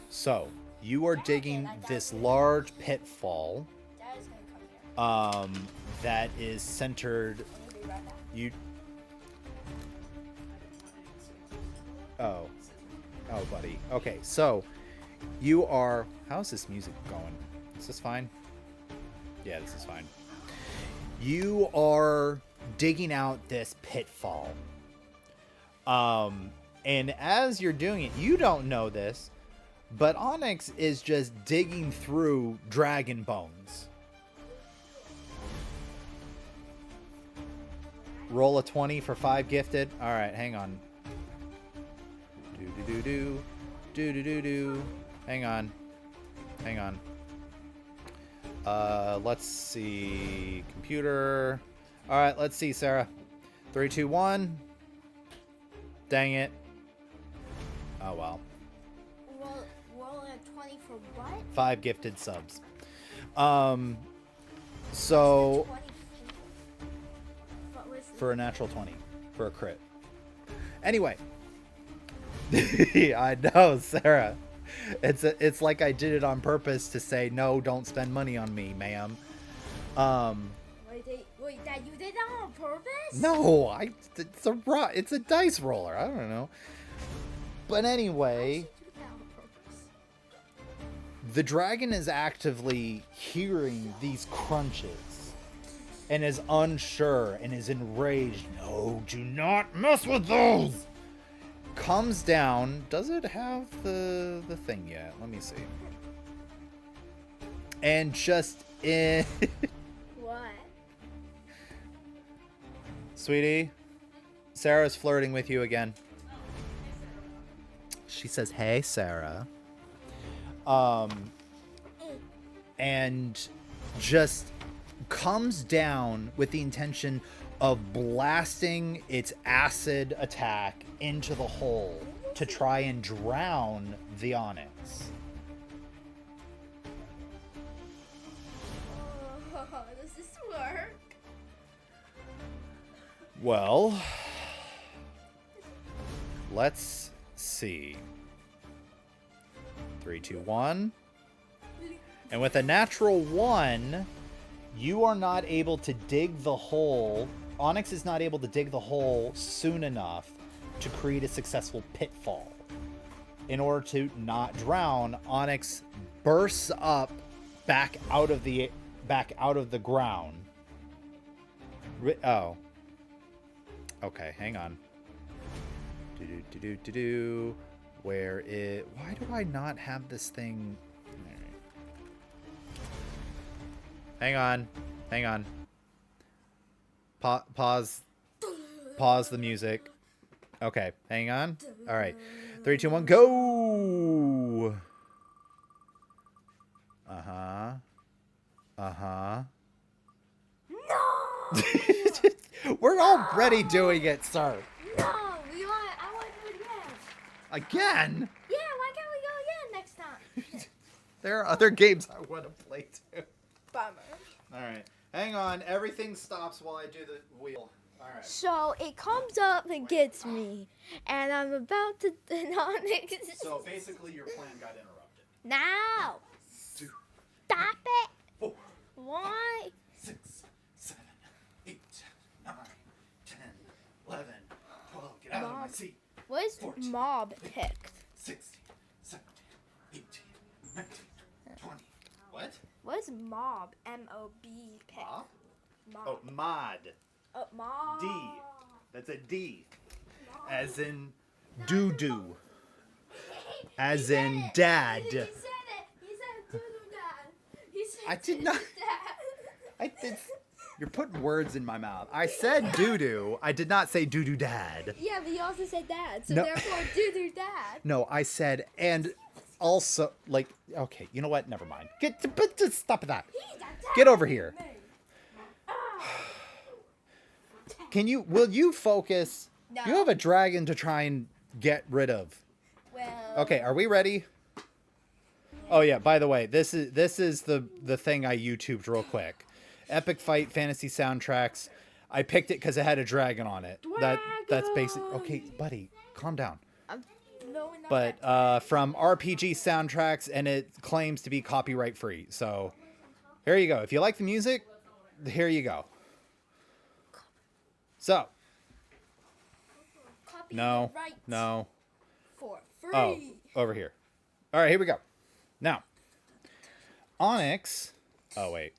A: So, you are digging this large pitfall
B: Dad is gonna come here.
A: that is centered...
B: Can you be right back?
A: You... Oh. Oh, buddy. Okay, so you are... How's this music going? Is this fine? Yeah, this is fine. You are digging out this pitfall. And as you're doing it, you don't know this, but Onyx is just digging through dragon bones. Roll a 20 for 5 gifted. All right, hang on. Do-do-do-do. Do-do-do-do. Hang on. Hang on. Let's see. Computer. All right, let's see, Sarah. 3, 2, 1. Dang it. Oh, well.
B: Roll a 20 for what?
A: 5 gifted subs. So
B: 20 what was the-
A: for a natural 20 for a crit. Anyway. I know, Sarah. It's like I did it on purpose to say no, don't spend money on me, ma'am.
B: Wait, Dad, you did that on purpose?
A: No, it's a dice roller. I don't know. But anyway,
B: You did that on purpose.
A: the dragon is actively hearing these crunches and is unsure and is enraged. No, do not mess with those. Comes down. Does it have the thing yet? Let me see. And just in...
B: What?
A: Sweetie, Sarah's flirting with you again. She says, "Hey, Sarah." And just comes down with the intention of blasting its acid attack into the hole to try and drown the Onyx.
B: Oh, does this work?
A: Well, let's see. 3, 2, 1. And with a natural 1, you are not able to dig the hole. Onyx is not able to dig the hole soon enough to create a successful pitfall. In order to not drown, Onyx bursts up back out of the ground. Oh. Okay, hang on. Do. Where it... Why do I not have this thing... Hang on. Hang on. Pause the music. Okay, hang on. All right. 3, 2, 1, go! Uh-huh. Uh-huh.
B: No!
A: We're already doing it, sir.
B: No! I want to do it again.
A: Again?
B: Yeah, why can't we go again next time?
A: There are other games I want to play too.
B: Bummer.
A: Alright. Hang on. Everything stops while I do the wheel. Alright.
B: So it comes up and gets me, and I'm about to
A: So basically your plan got interrupted.
B: now.
A: 2,
B: Stop it.
A: 4,
B: Why?
A: 6, 7, 8, 9, 10, 11, 12. Get out of my
B: Mom.
A: seat.
B: What is
A: 14,
B: mob picked?
A: 16, 17, 18, 19, 20. What?
B: What is mob? M-O-B picked.
A: Mob?
B: Mob.
A: Oh, mod.
B: Mob.
A: D. That's a D. As in doo-doo. As
B: He said
A: in
B: it.
A: dad.
B: He said it. He said doo-doo dad. He said
A: I did not-
B: dad.
A: I did. You're putting words in my mouth. I said doo-doo. I did not say doo-doo dad.
B: Yeah, but you also said dad, so
A: No.
B: therefore doo-doo dad.
A: No, I said and also like okay, you know what? Never mind. But just stop that.
B: He's a dad.
A: Get over here.
B: Ah.
A: Will you focus?
B: No.
A: You have a dragon to try and get rid of.
B: Well.
A: Okay, are we ready? Oh yeah, by the way, this is the thing I YouTubed real quick. Epic Fight Fantasy Soundtracks. I picked it because it had a dragon on it. That's basic. Okay, buddy, calm down.
B: I'm blowing up
A: But
B: that
A: from RPG Soundtracks, and it claims to be copyright free. So here you go. If you like the music, here you go. So
B: copy
A: no,
B: the rights
A: no.
B: for free.
A: Oh, over here. All right, here we go. Now, Onyx. Oh wait.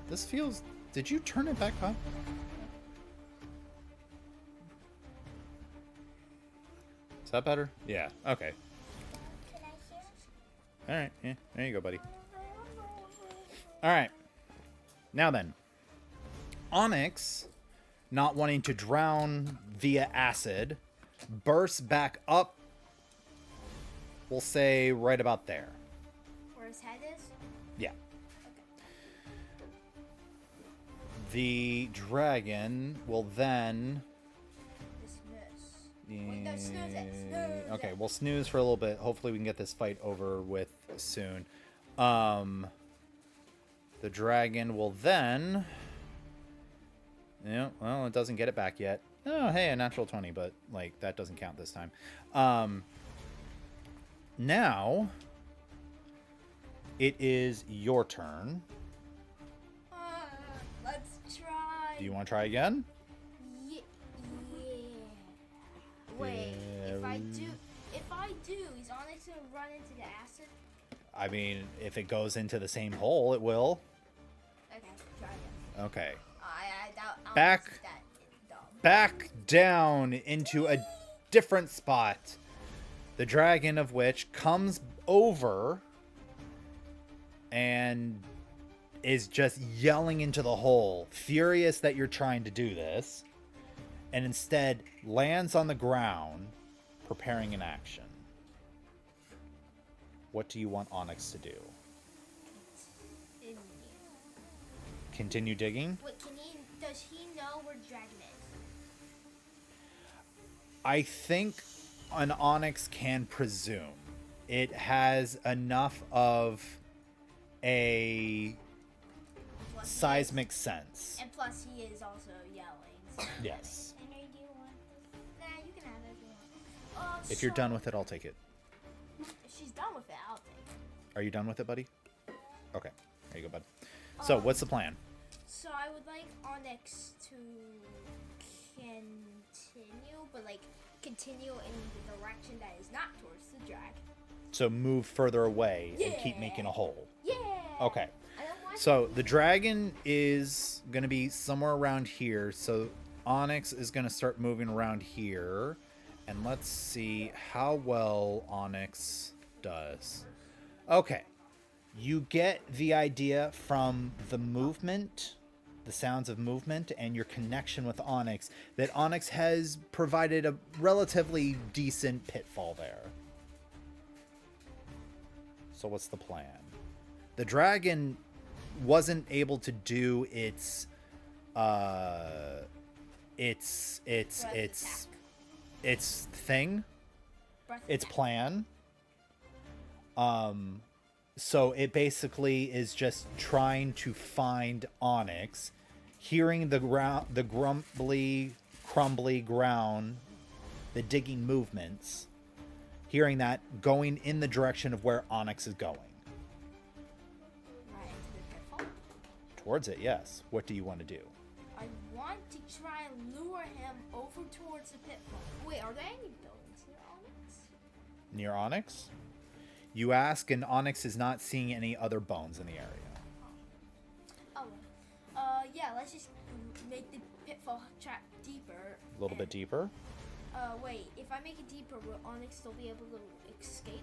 A: This feels. Did you turn it back on? Is that better? Yeah. Okay.
B: Can I hear?
A: All right. Yeah. There you go, buddy. All right. Now then, Onyx, not wanting to drown via acid, bursts back up. We'll say right about there.
B: Where his head is?
A: Yeah.
B: Okay.
A: The dragon will then.
B: Dismiss. Wait, no, snooze it. Snooze
A: Okay,
B: it.
A: we'll snooze for a little bit. Hopefully, we can get this fight over with soon. The dragon will then. Yeah, well, it doesn't get it back yet. Oh, hey, a natural 20, but like that doesn't count this time. Now it is your turn.
B: Let's try.
A: Do you want to try again?
B: Yeah. Wait, if I do, is Onyx gonna run into the acid?
A: I mean, if it goes into the same hole, it will.
B: Okay, try again.
A: Okay.
B: I doubt
A: Back.
B: Onyx is that dumb.
A: Back down into a different spot. The dragon of which comes over and is just yelling into the hole, furious that you're trying to do this, and instead lands on the ground, preparing an action. What do you want Onyx to do? Continue digging?
B: Wait, does he know where the dragon is?
A: I think an Onyx can presume. It has enough of a
B: Plus he
A: seismic sense.
B: is, and plus he is also yelling. So.
A: Yes.
B: And do you want this? Nah, you can have it if you want.
A: If you're done with it, I'll take it.
B: If she's done with it, I'll take it.
A: Are you done with it, buddy? Okay. There you go, bud. So, what's the plan?
B: So I would like Onyx to continue, but like continue in the direction that is not towards the drag.
A: So, move further away and keep
B: Yeah.
A: making a hole.
B: Yeah.
A: Okay.
B: I don't want
A: So, the dragon is going to be somewhere around here. So, Onyx is going to start moving around here. And let's see how well Onyx does. Okay. You get the idea from the movement, the sounds of movement, and your connection with Onyx, that Onyx has provided a relatively decent pitfall there. So what's the plan? The dragon wasn't able to do its
B: Breath
A: thing,
B: Breath
A: its
B: attack.
A: plan. So it basically is just trying to find Onyx, hearing the ground, the grumbly, crumbly ground, the digging movements, hearing that, going in the direction of where Onyx is going.
B: Right into the pitfall.
A: Towards it, yes. What do you want to do?
B: I want to try and lure him over towards the pitfall. Wait, are there any buildings near Onyx?
A: Near Onyx? You ask, and Onyx is not seeing any other bones in the area.
B: Oh, yeah, let's just make the pitfall trap deeper.
A: A little bit deeper.
B: Wait, if I make it deeper, will Onyx still be able to escape?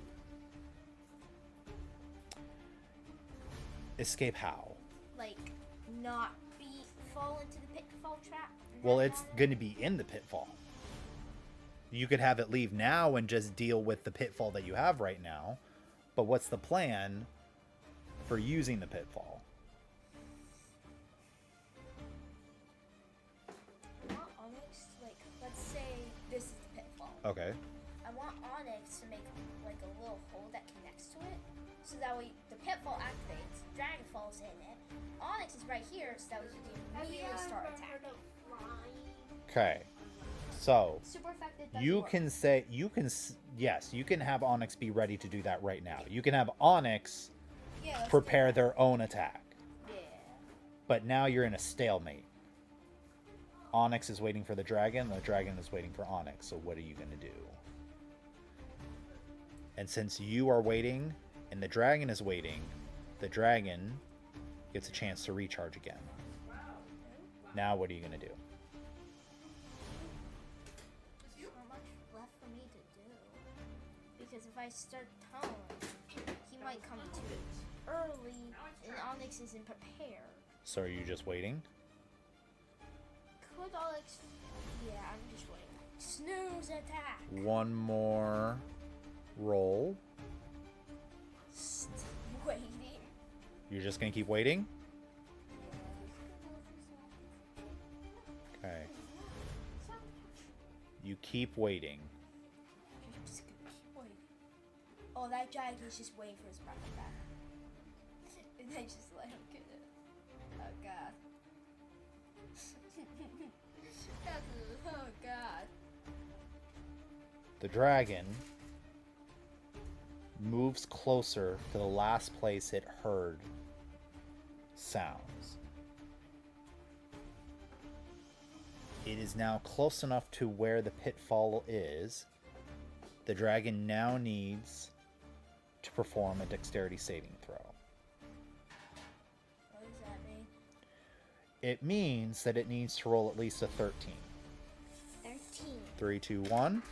A: Escape how?
B: Like, not fall into the pitfall trap?
A: Well, it's going to be in the pitfall. You could have it leave now and just deal with the pitfall that you have right now. But what's the plan for using the pitfall?
B: I want Onyx, like, let's say this is the pitfall.
A: Okay.
B: I want Onyx to make, like, a little hole that connects to it. So that way the pitfall activates, dragon falls in it. Onyx is right here, so that we can immediately start attacking.
A: Okay. So
B: Super effective. doesn't
A: you
B: work.
A: can say, yes, you can have Onyx be ready to do that right now. You can have Onyx
B: Yeah, let's do
A: prepare
B: that.
A: their own attack.
B: Yeah.
A: But now you're in a stalemate. Onyx is waiting for the dragon is waiting for Onyx. So what are you going to do? And since you are waiting and the dragon is waiting, the dragon gets a chance to recharge again. Now what are you going to do?
B: Not much left for me to do. Because if I start tunneling, he might come too early, and Onyx isn't prepared.
A: So are you just waiting?
B: Could Onyx... Yeah, I'm just waiting. Snooze attack!
A: One more roll.
B: Still waiting.
A: You're just going to keep waiting? Okay. You keep waiting.
B: I'm just gonna keep waiting. Oh, that dragon is just waiting for his breath back. And I just let him get it. Oh god. Oh god.
A: The dragon moves closer to the last place it heard sounds. It is now close enough to where the pitfall is. The dragon now needs to perform a dexterity saving throw.
B: What does that mean?
A: It means that it needs to roll at least a 13.
B: 13.
A: 3, 2, 1.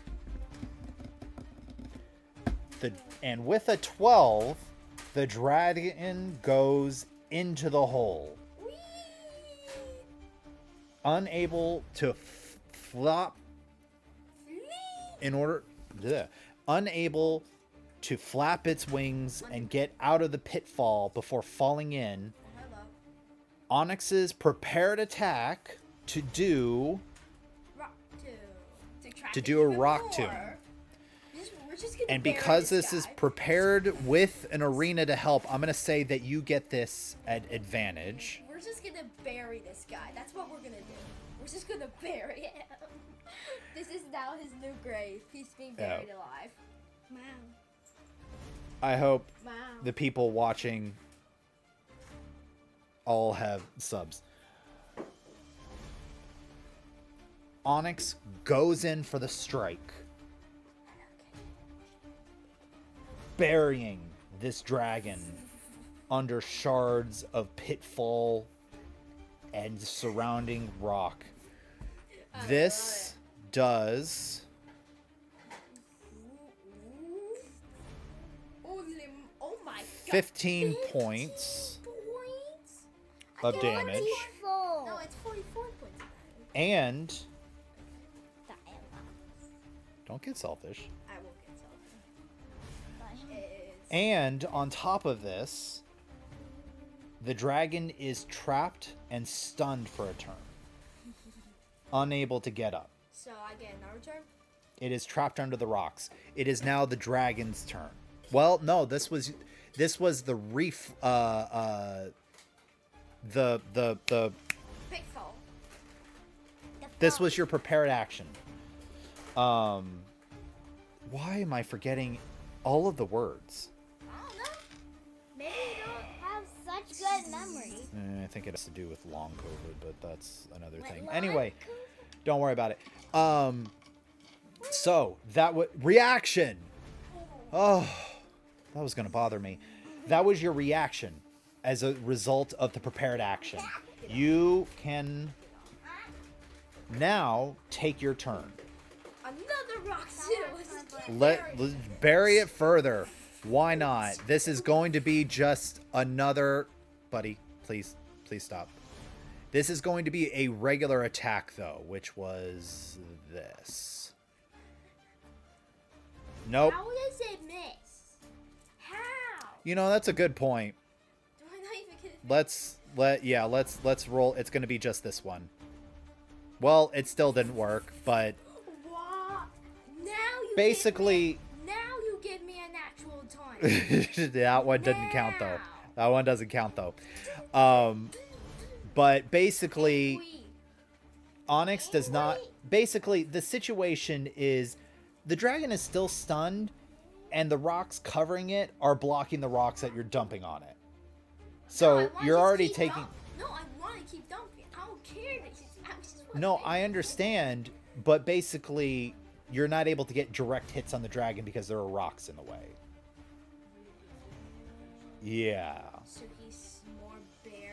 A: And with a 12, the dragon goes into the hole.
B: Whee!
A: Unable to flop in order... Bleh. Unable to flap its wings and get out of the pitfall before falling in.
B: Hello.
A: Onyx's prepared attack to do...
B: Rock tomb.
A: To do a rock tomb.
B: We're just gonna
A: And
B: bury
A: because this is
B: guy.
A: prepared with an arena to help, I'm going to say that you get this at advantage.
B: We're just gonna bury this guy. That's what we're gonna do. We're just gonna bury him. This is now his new grave. He's being buried alive. Wow.
A: I hope
B: Wow.
A: the people watching all have subs. Onyx goes in for the strike, burying this dragon under shards of pitfall and surrounding rock. This does
B: Oh my god.
A: 15 points
B: points?
A: of
B: I
A: damage.
B: thought no, it's 44 points.
A: And don't get selfish.
B: I won't get selfish. It's
A: And on top of this, the dragon is trapped and stunned for a turn. Unable to get up.
B: So I get another turn?
A: It is trapped under the rocks. It is now the dragon's turn. Well, no, this was the reef the
B: Pixel.
A: this was your prepared action. Why am I forgetting all of the words?
B: I don't know. Maybe you don't have such good memory.
A: I think it has to do with long COVID, but that's another
B: Wait,
A: thing.
B: what?
A: Anyway, don't worry about it. So that reaction. Oh, that was gonna bother me. That was your reaction as a result of the prepared action. You can now take your turn.
B: Another rock too.
A: Let's bury it further. Why not? This is going to be just another... Buddy, please stop. This is going to be a regular attack, though, which was this. Nope.
B: How does it miss? How?
A: You know, that's a good point.
B: Do I not even get it?
A: Let's roll. It's going to be just this one. Well, it still didn't work, but
B: What? Now you
A: basically...
B: now you give me an actual time.
A: that one doesn't count, though. That one doesn't count, though. But basically, Onyx does not... Basically, the situation is the dragon is still stunned, and the rocks covering it are blocking the rocks that you're dumping on it. So you're already taking...
B: No, I want to keep dumping. I don't care.
A: No, I understand, but basically, you're not able to get direct hits on the dragon because there are rocks in the way. Yeah.
B: So he's more buried,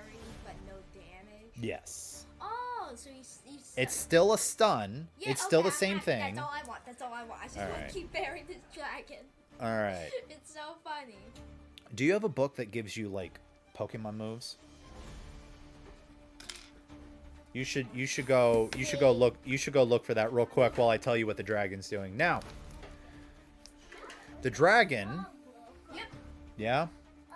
B: but no damage?
A: Yes.
B: Oh, so he's
A: It's still a stun.
B: Yeah,
A: it's still
B: okay,
A: the same thing.
B: That's all I want. That's all I want. I just
A: All
B: want
A: right.
B: to keep burying this dragon.
A: All right.
B: It's so funny.
A: Do you have a book that gives you like Pokemon moves? You should go look for that real quick while I tell you what the dragon's doing. Now, the dragon,
B: Yep.
A: yeah?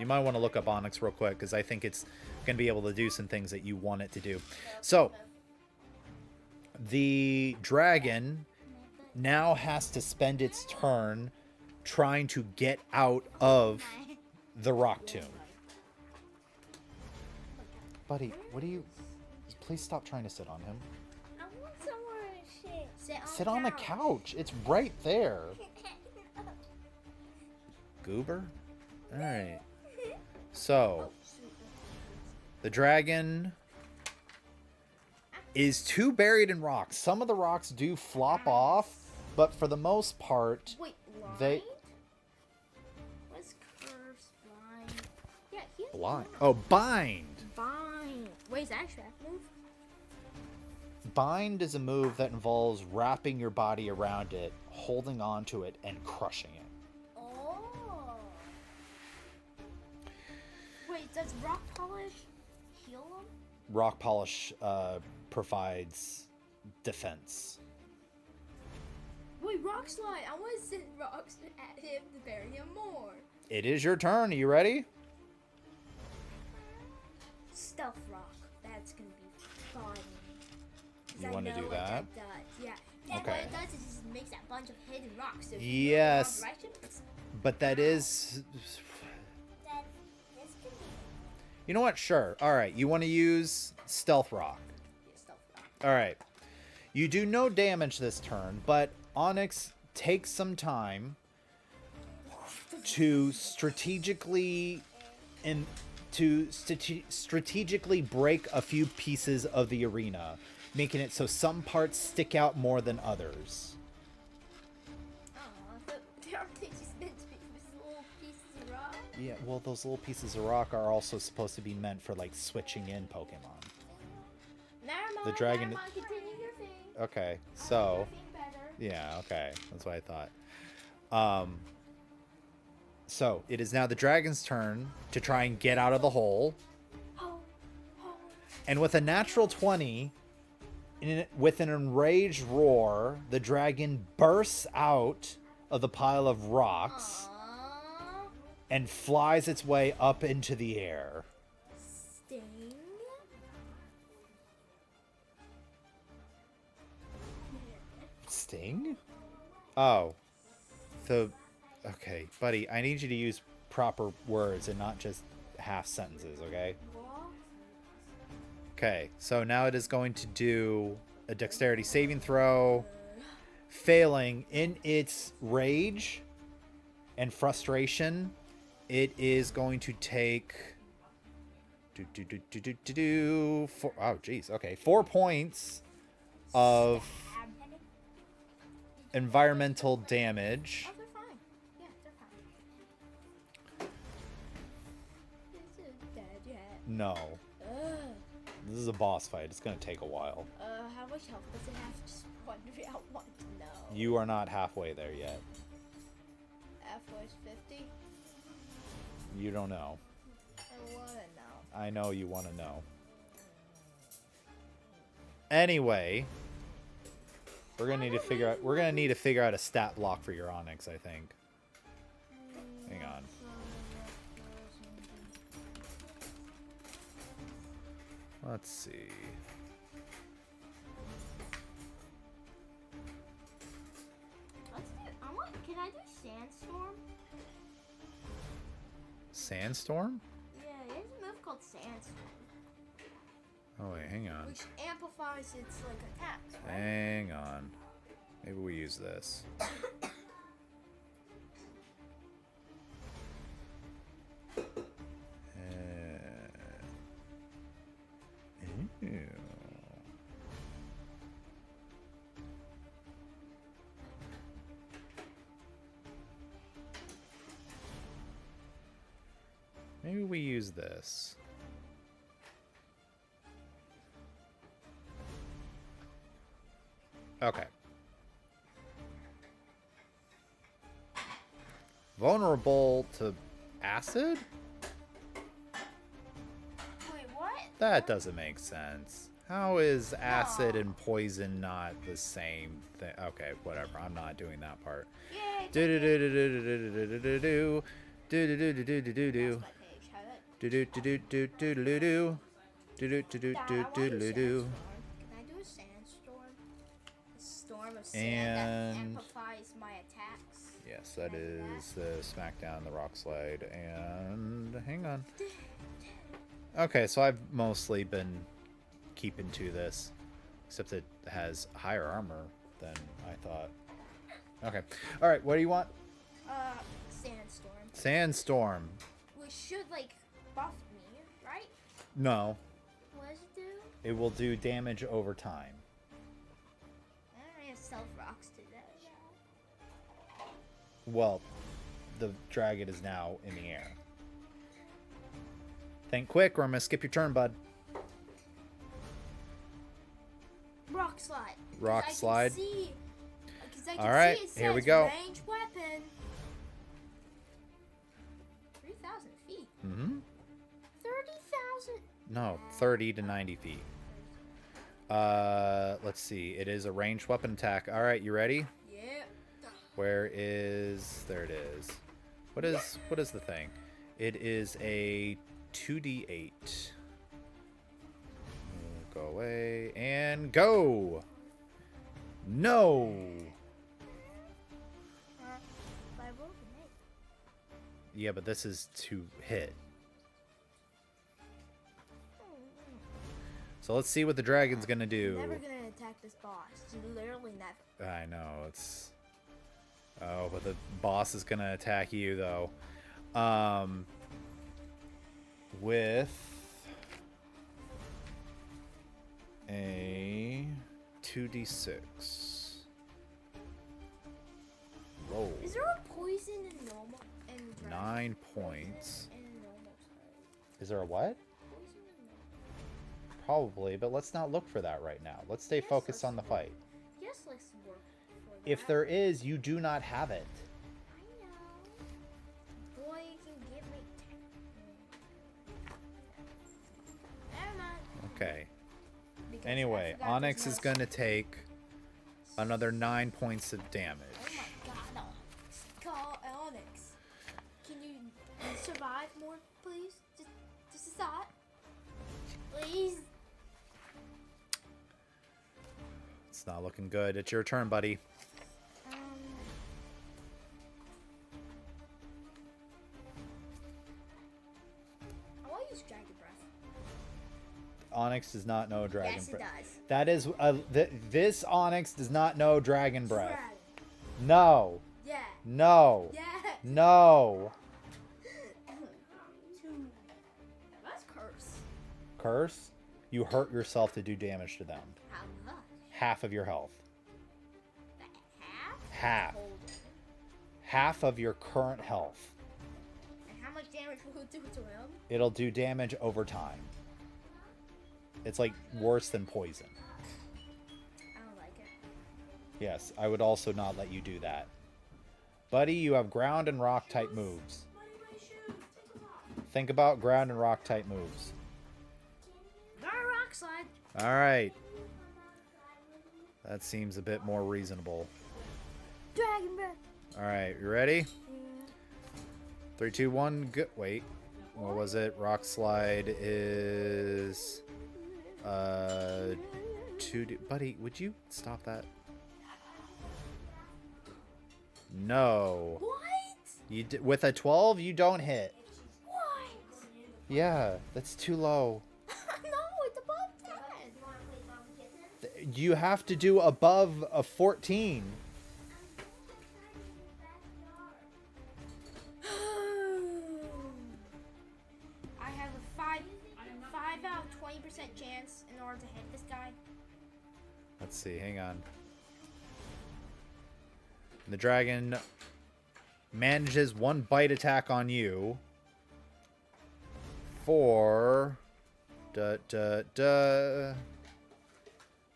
A: You might want to look up Onyx real quick because I think it's going to be able to do some things that you want it to do. So, the dragon now has to spend its turn trying to get out of the rock tomb. Buddy, what do you... Please stop trying to sit on him.
B: I want somewhere to sit.
A: Sit on the couch. It's right there. Goober? Alright. So, the dragon is too buried in rocks. Some of the rocks do flop off, but for the most part,
B: Wait, blind?
A: they...
B: What's curves blind? Yeah, he's
A: Blind. Oh, bind.
B: Bind. Wait, is that a trap move?
A: Bind is a move that involves wrapping your body around it, holding onto it, and crushing it.
B: Oh. Wait, does rock polish heal him?
A: Rock polish provides defense.
B: Wait, rock slide. I want to send rocks at him to bury him more.
A: It is your turn. Are you ready?
B: Stealth rock. That's gonna be fun. 'Cause
A: You
B: I
A: wanna
B: know
A: do
B: what
A: that?
B: does. Yeah. And
A: Okay.
B: what it does is just makes that bunch of hidden rocks. So if you
A: Yes.
B: go in the wrong direction,
A: But that is...
B: this could be
A: You know what? Sure. All right. You want to use Stealth Rock.
B: stealth rock.
A: All right. You do no damage this turn, but Onyx takes some time to strategically strategically break a few pieces of the arena, making it so some parts stick out more than others.
B: Oh, but aren't they just meant to be just little pieces of rock?
A: Yeah, well, those little pieces of rock are also supposed to be meant for like switching in Pokemon.
B: Never mind.
A: The dragon-
B: Never mind, continue your thing.
A: Okay,
B: I like
A: so
B: your thing better.
A: yeah, okay, that's what I thought. So it is now the dragon's turn to try and get out of the hole.
B: Oh, oh.
A: And with a natural 20, with an enraged roar, the dragon bursts out of the pile of rocks
B: Aww.
A: and flies its way up into the air.
B: Sting.
A: Sting? Oh. Okay, buddy, I need you to use proper words and not just half sentences, okay? Okay, so now it is going to do a dexterity saving throw. Failing in its rage and frustration, it is going to take... Oh, jeez. Okay, 4 points of environmental damage.
B: Oh, they're fine. Yeah, they're fine. This is dead yet.
A: No. This is a boss fight. It's going to take a while.
B: How much health does it have? Just wondering. I want to know.
A: You are not halfway there yet.
B: Halfway's 50.
A: You don't know.
B: I want to know.
A: I know you want to know. Anyway, we're gonna need to figure out. We're gonna need to figure out a stat block for your Onyx, I think. Hang on. Let's see.
B: Let's do. Can I do Sandstorm?
A: Sandstorm?
B: Yeah, there's a move called Sandstorm,
A: Oh wait, hang on.
B: which amplifies its like attacks. Right?
A: Hang on. Maybe we use this. Ew. Maybe we use this. Okay. Vulnerable to acid?
B: Wait, what?
A: That doesn't make sense. How is acid and poison not the same thing? Okay, whatever. I'm not doing that part.
B: Yay!
A: Do do do do do do do do do do do do do do do do
B: That's my page. Have it.
A: do do do do do do do do do do do
B: Dad, I
A: do
B: want
A: do
B: a
A: do do.
B: sandstorm. Can I do a sandstorm? A storm of sand that
A: And-
B: amplifies my attacks.
A: Yes, that is the smackdown, the rock slide, and hang on. Okay, so I've mostly been keeping to this, except it has higher armor than I thought. Okay, all right. What do you want?
B: Sandstorm.
A: Sandstorm.
B: Which should like buff me, right?
A: No,
B: What does it do?
A: it will do damage over time.
B: I don't have self rocks to that.
A: Well, the dragon is now in the air. Think quick, or I'm gonna skip your turn, bud.
B: Rock slide.
A: Rock slide.
B: All
A: right, here we go.
B: Range weapon. 3,000 feet.
A: Mm-hmm.
B: 30,000.
A: No, 30 to 90 feet. Let's see. It is a ranged weapon attack. All right, you ready?
B: Yeah.
A: Where is... There it is. What is the thing? It is a 2d8. Go away and go. No.
B: By rolled an 8.
A: Yeah, but this is to hit. So let's see what the dragon's gonna do.
B: Never gonna attack this boss. Literally never.
A: I know, it's... Oh, but the boss is gonna attack you, though. With... a 2d6. Roll.
B: Is there a poison in normal and
A: 9 points.
B: in normal side?
A: Is there a what?
B: Poison in normal.
A: Probably, but let's not look for that right now. Let's stay
B: Yes,
A: focused
B: let's
A: on the fight.
B: Yes, let's work for that.
A: If there is, you do not have it.
B: I know. Boy, you can give me. Never mind.
A: Okay.
B: Because I
A: Anyway,
B: forgot
A: Onyx
B: there's
A: is
B: no-
A: going to take another 9 points of damage.
B: Oh my god, Onyx. Call Onyx. Can you please.
A: It's not looking good. It's your turn, buddy.
B: I want to use Dragon Breath.
A: Onyx does not know Dragon
B: Yes, it
A: Breath.
B: does.
A: That is this Onyx does not know Dragon Breath.
B: Dragon.
A: No.
B: Yeah.
A: No.
B: Yeah.
A: No.
B: That's curse.
A: Curse? You hurt yourself to do damage to them.
B: How much?
A: Half of your health.
B: Half?
A: Half.
B: Hold it.
A: Half of your current health.
B: And how much damage will it do to him?
A: It'll do damage over time. It's like worse than poison.
B: I don't like it.
A: Yes, I would also not let you do that. Buddy, you have ground and rock type moves. Think about ground and rock type moves.
B: Not a rock slide.
A: Alright. That seems a bit more reasonable.
B: Dragon Breath.
A: Alright, you ready? 3, 2, 1, go. Wait. What was it? Rock slide is 2D. Buddy, would you stop that? No.
B: What?
A: You with a 12, you don't hit.
B: What?
A: Yeah, that's too low.
B: No, it's above 10.
A: You have to do above a 14.
B: I have a 5 out of 20% chance in order to hit this guy.
A: Let's see, hang on. The dragon manages one bite attack on you for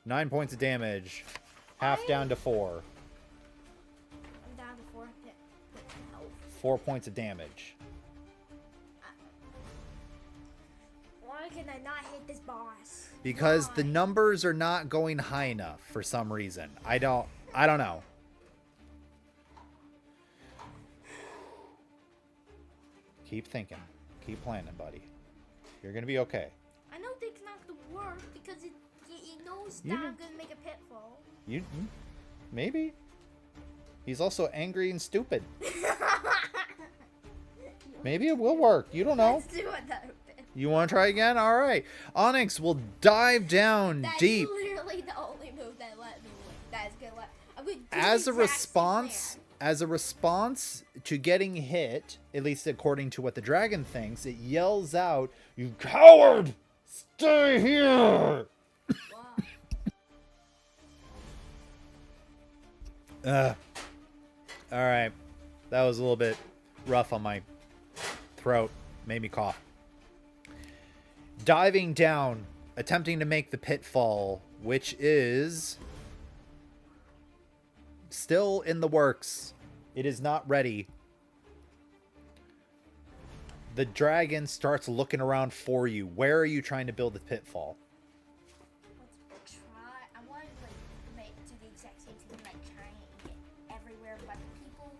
A: 9 points of damage. Half down to 4.
B: I'm down to 4 hit health.
A: 4 points of damage.
B: Why can I not hit this boss?
A: Because the
B: Why?
A: numbers are not going high enough for some reason. I don't know. Keep thinking. Keep planning, buddy. You're gonna be okay.
B: I know it's not gonna work because it knows
A: You
B: that
A: know-
B: I'm gonna make a pitfall.
A: You maybe. He's also angry and stupid. Maybe it will work. You don't know.
B: Let's do another bit.
A: You want to try again? All right. Onyx will dive down
B: That's
A: deep.
B: literally the only move that let me win. That is gonna let. I'm gonna do
A: As
B: the
A: a
B: exact same
A: response,
B: plan.
A: as a response to getting hit, at least according to what the dragon thinks, it yells out, "You coward! Stay here!"
B: Wow.
A: All right. That was a little bit rough on my throat. Made me cough. Diving down, attempting to make the pitfall, which is still in the works. It is not ready. The dragon starts looking around for you. Where are you trying to build the pitfall?
B: Let's try. I want to do the exact same thing, like try and get everywhere but the people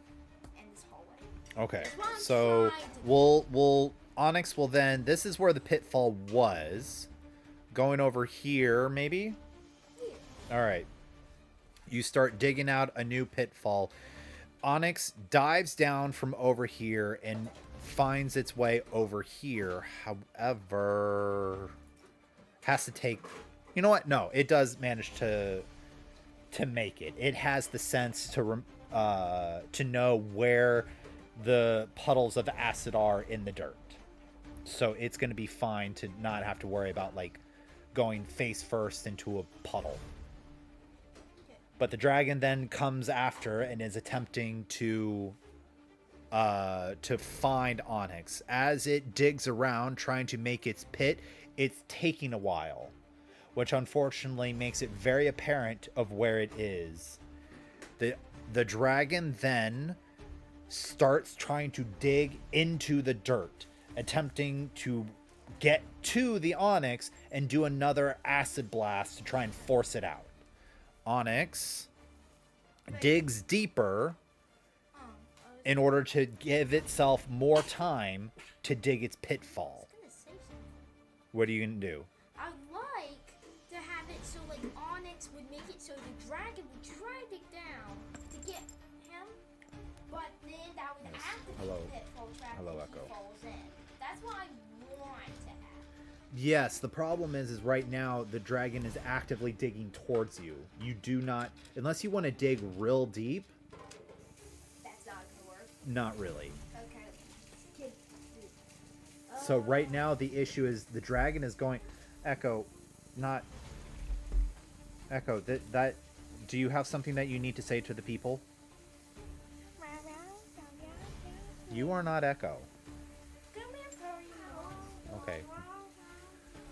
B: and this hallway.
A: Okay,
B: That's what I'm
A: so
B: trying to do.
A: we'll Onyx will then. This is where the pitfall was. Going over here, maybe. All right. You start digging out a new pitfall. Onyx dives down from over here and finds its way over here. However, has to take. You know what? No, it does manage to make it. It has the sense to know where the puddles of acid are in the dirt. So it's going to be fine to not have to worry about like going face first into a puddle. But the dragon then comes after and is attempting to find Onyx. As it digs around trying to make its pit, it's taking a while, which unfortunately makes it very apparent of where it is. The dragon then starts trying to dig into the dirt, attempting to get to the Onyx and do another acid blast to try and force it out. Onyx digs deeper in order to give itself more time to dig its pitfall.
B: I was gonna say something.
A: What are you going to do?
B: I onyx would make it so the dragon would try to dig down to get him, but then that would
A: Yes.
B: activate
A: Hello.
B: the pitfall trap
A: Hello,
B: if
A: Echo.
B: he falls in. That's what I want to happen.
A: Yes, the problem is right now the dragon is actively digging towards you. You do not, unless you want to dig real deep,
B: That's not gonna work.
A: not really.
B: Okay. Kid.
A: So right now the issue is the dragon is going, Echo, not Echo. That do you have something that you need to say to the people? You are not Echo. Okay.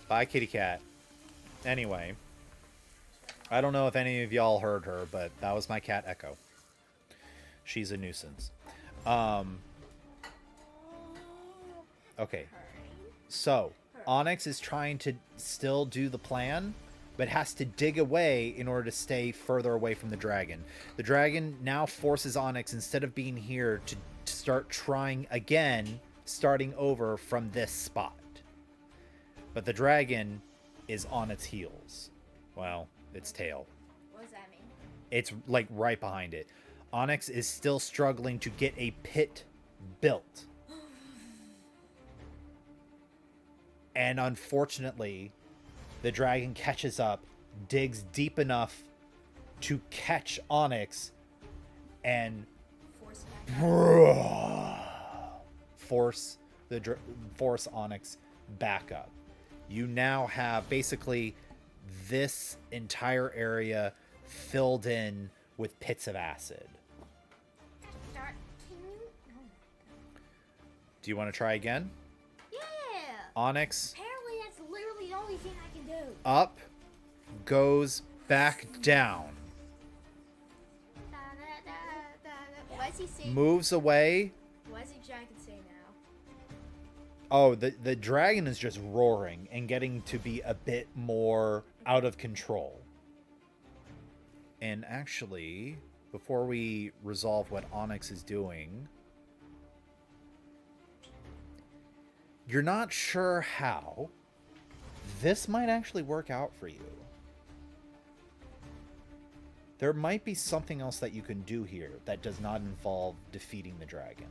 A: Bye, kitty cat. Anyway, I don't know if any of y'all heard her, but that was my cat Echo. She's a nuisance. Okay. So, Onyx is trying to still do the plan, but has to dig away in order to stay further away from the dragon. The dragon now forces Onyx, instead of being here, to start trying again, starting over from this spot. But the dragon is on its heels. Well, its tail.
B: What does that mean?
A: It's like right behind it. Onyx is still struggling to get a pit built. And unfortunately, the dragon catches up, digs deep enough to catch Onyx, and
B: Force back.
A: force Onyx back up. You now have basically this entire area filled in with pits of acid.
B: Can you? Oh.
A: Do you want to try again?
B: Yeah.
A: Onyx
B: Apparently, that's literally the only thing I can do.
A: up, goes back down,
B: What's he saying?
A: moves away.
B: What does the dragon say now?
A: Oh, the dragon is just roaring and getting to be a bit more out of control. And actually, before we resolve what Onyx is doing, you're not sure how. This might actually work out for you. There might be something else that you can do here that does not involve defeating the dragon.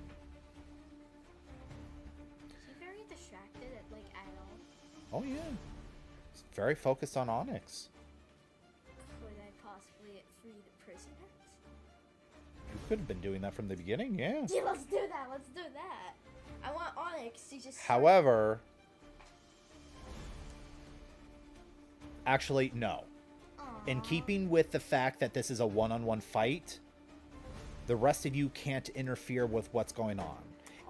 B: Is he very distracted at all?
A: Oh yeah. It's very focused on Onyx.
B: Could I possibly free the prisoners?
A: You could have been doing that from the beginning, yeah.
B: Yeah, let's do that. Let's do that. I want Onyx to just.
A: However, actually, no. In keeping with the fact that this is a one-on-one fight, the rest of you can't interfere with what's going on.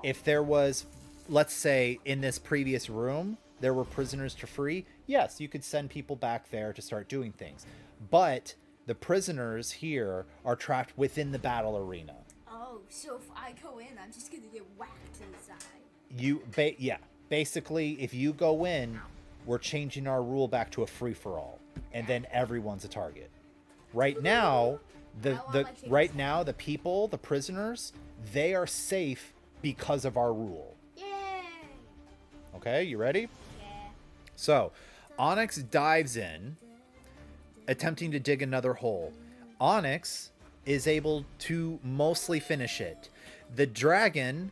A: If there was, let's say, in this previous room, there were prisoners to free, yes, you could send people back there to start doing things. But the prisoners here are trapped within the battle arena.
B: Oh, so if I go in, I'm just gonna get whacked inside.
A: Yeah, basically, if you go in, we're changing our rule back to a free-for-all, and then everyone's a target. Right now, the people, the prisoners, they are safe because of our rule.
B: Yay!
A: Okay, you ready?
B: Yeah.
A: So, Onyx dives in, attempting to dig another hole. Onyx is able to mostly finish it. The dragon,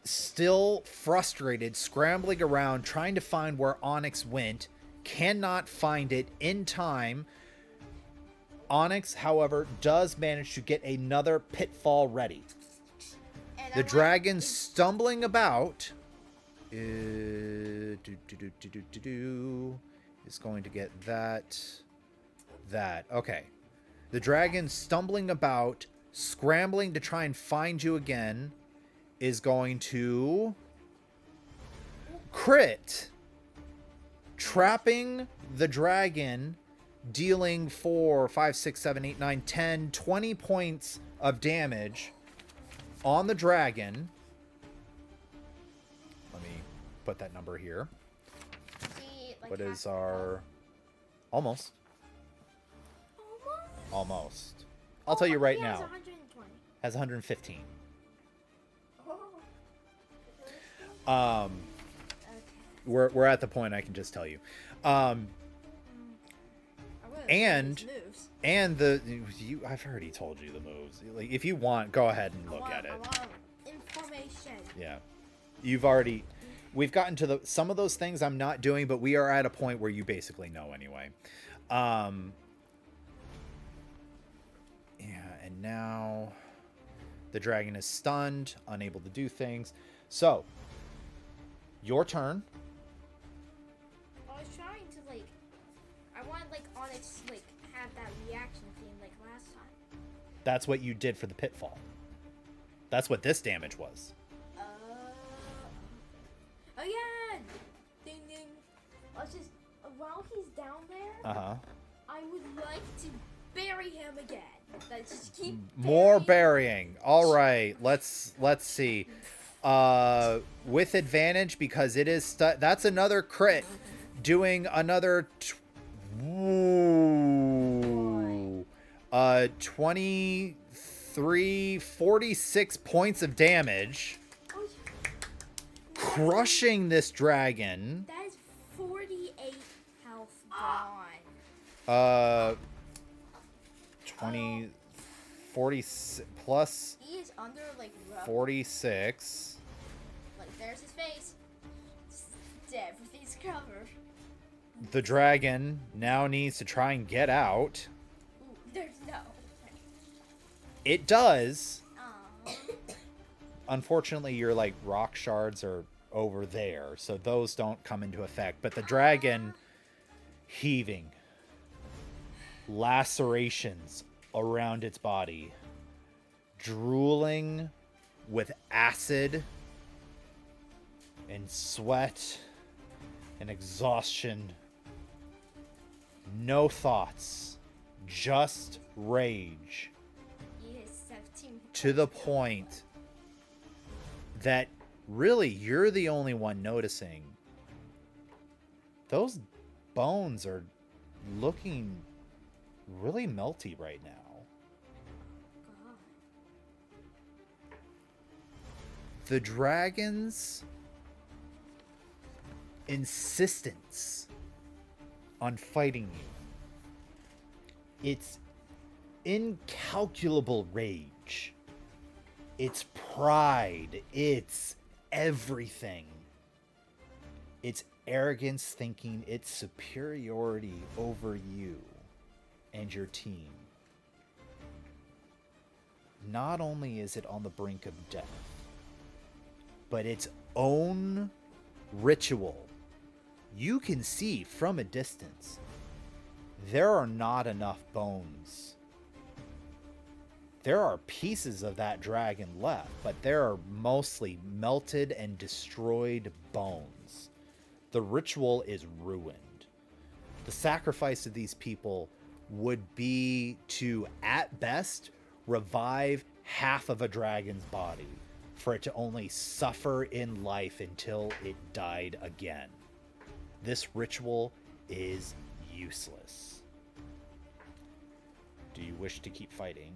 A: still frustrated, scrambling around, trying to find where Onyx went, cannot find it in time. Onyx, however, does manage to get another pitfall ready.
B: And
A: The dragon stumbling about is going to get that. Okay. The dragon stumbling about, scrambling to try and find you again, is going to crit, trapping the dragon, dealing 4, 5, 6, 7, 8, 9, 10, 20 points of damage on the dragon. Let me put that number here.
B: See, like
A: What
B: half
A: is
B: the
A: our... Almost.
B: Almost.
A: Almost. I'll tell you right
B: He has
A: now.
B: 120.
A: Has 115.
B: Oh.
A: Um,
B: Okay.
A: we're at the point I can just tell you.
B: I
A: And
B: His moves.
A: I've already told you the moves. Like, if you want, go ahead and look at it.
B: I want information.
A: Yeah. We've gotten to some of those things I'm not doing, but we are at a point where you basically know anyway. Yeah, and now the dragon is stunned, unable to do things. So, your turn.
B: I was trying to I want Onyx have that reaction thing like last time.
A: That's what you did for the pitfall. That's what this damage was.
B: Oh yeah! Ding ding. Let's just while he's down there. I would like to bury him again. Let's just keep
A: more burying. All right, let's see. With advantage because it is that's another crit, doing another 23 46 points of damage, crushing this dragon.
B: That is 48 health gone.
A: 20 40 plus
B: He is under
A: 46.
B: There's his face. Everything's covered.
A: The dragon now needs to try and get out.
B: Ooh, there's no.
A: It does.
B: Oh.
A: Unfortunately, your rock shards are over there, so those don't come into effect. But the dragon heaving, lacerations around its body, drooling with acid and sweat and exhaustion. No thoughts, just rage.
B: He is 17.
A: To the point that really you're the only one noticing. Those bones are looking really melty right now.
B: God.
A: The dragon's insistence on fighting you, its incalculable rage, its pride, its everything, its arrogance, thinking its superiority over you and your team. Not only is it on the brink of death, but its own ritual, you can see from a distance, there are not enough bones. There are pieces of that dragon left, but there are mostly melted and destroyed bones. The ritual is ruined. The sacrifice of these people would be to, at best, revive half of a dragon's body, for it to only suffer in life until it died again. This ritual is useless. Do you wish to keep fighting?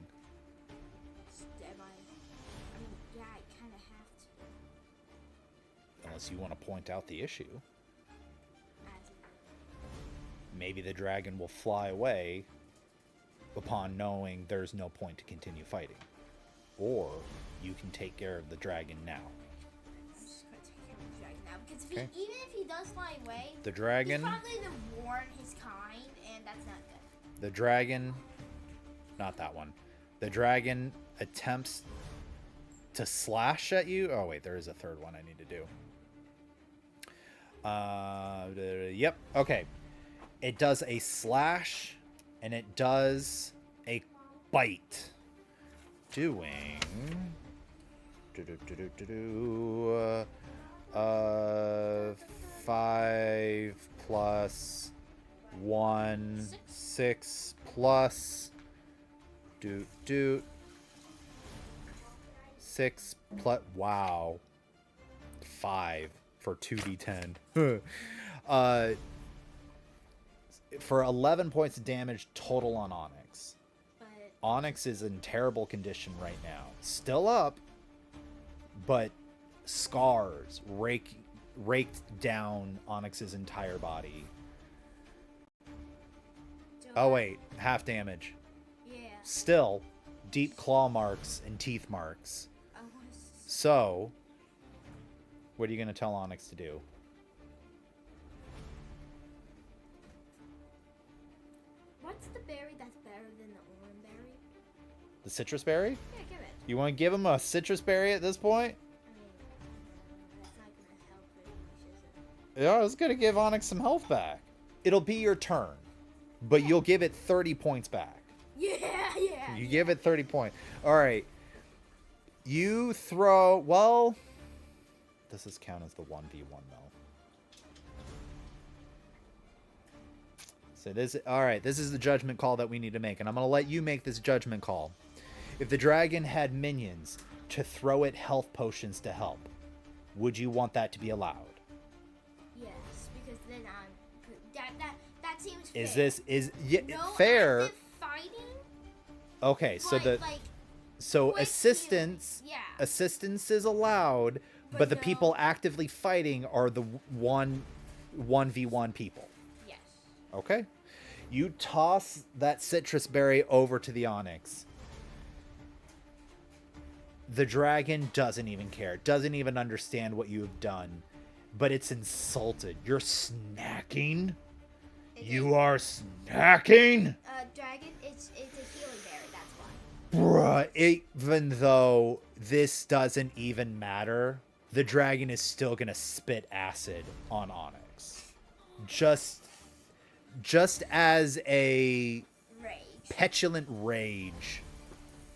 B: Yeah, I kind of have to.
A: Unless you want to point out the issue.
B: As
A: Maybe the dragon will fly away upon knowing there's no point to continue fighting. Or you can take care of the dragon now.
B: I'm just gonna take care of the dragon now because
A: Okay.
B: even if he does fly away,
A: The dragon,
B: he's probably gonna warn his kind, and that's not good.
A: the dragon, not that one. The dragon attempts to slash at you. Oh wait, there is a third one I need to do. Yep. Okay. It does a slash, and it does a bite. Doing 5 plus 1, 6 plus 6 plus, wow, 5 for 2d10. For 11 points of damage total on Onyx.
B: But
A: Onyx is in terrible condition right now. Still up, but scars raked down Onyx's entire body.
B: so
A: Oh, wait. Half damage.
B: Yeah.
A: Still, deep claw marks and teeth marks.
B: I want to.
A: So, what are you going to tell Onyx to do?
B: What's the berry that's better than the orange berry?
A: The citrus berry?
B: Yeah, give it.
A: You want to give him a citrus berry at this point?
B: I mean, that's not gonna help very much, is it?
A: Yeah, it's going to give Onyx some health back. It'll be your turn, but you'll give it 30 points back.
B: Yeah, yeah.
A: You give it 30 points. All right. You throw... Well, does this count as the 1v1, though? So this... All right, this is the judgment call that we need to make, and I'm going to let you make this judgment call. If the dragon had minions to throw it health potions to help, would you want that to be allowed?
B: Yes, because then I'm... That seems fair.
A: Is this... Yeah,
B: no
A: fair?
B: active fighting?
A: Okay, so
B: But,
A: the...
B: like,
A: So
B: with
A: assistance...
B: healing, yeah.
A: Assistance is allowed, but the
B: no.
A: people actively fighting are the 1v1 people.
B: Yes.
A: Okay. You toss that citrus berry over to the Onyx. The dragon doesn't even care. Doesn't even understand what you have done. But it's insulted. You're snacking? You are snacking?
B: Dragon, it's a healing berry, that's why.
A: Bruh, even though this doesn't even matter, the dragon is still gonna spit acid on Onyx. Just as a
B: Rage.
A: petulant rage.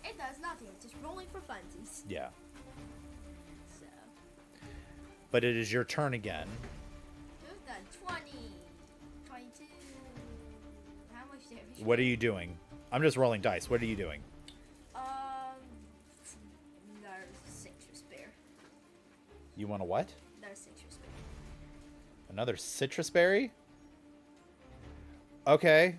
B: It does nothing, it's just rolling for funsies.
A: Yeah.
B: So,
A: But it is your turn again.
B: you've done 20, 22. How much damage?
A: What are you doing? I'm just rolling dice. What are you doing?
B: Another citrus bear.
A: You want a what?
B: Another citrus bear.
A: Another citrus berry? Okay.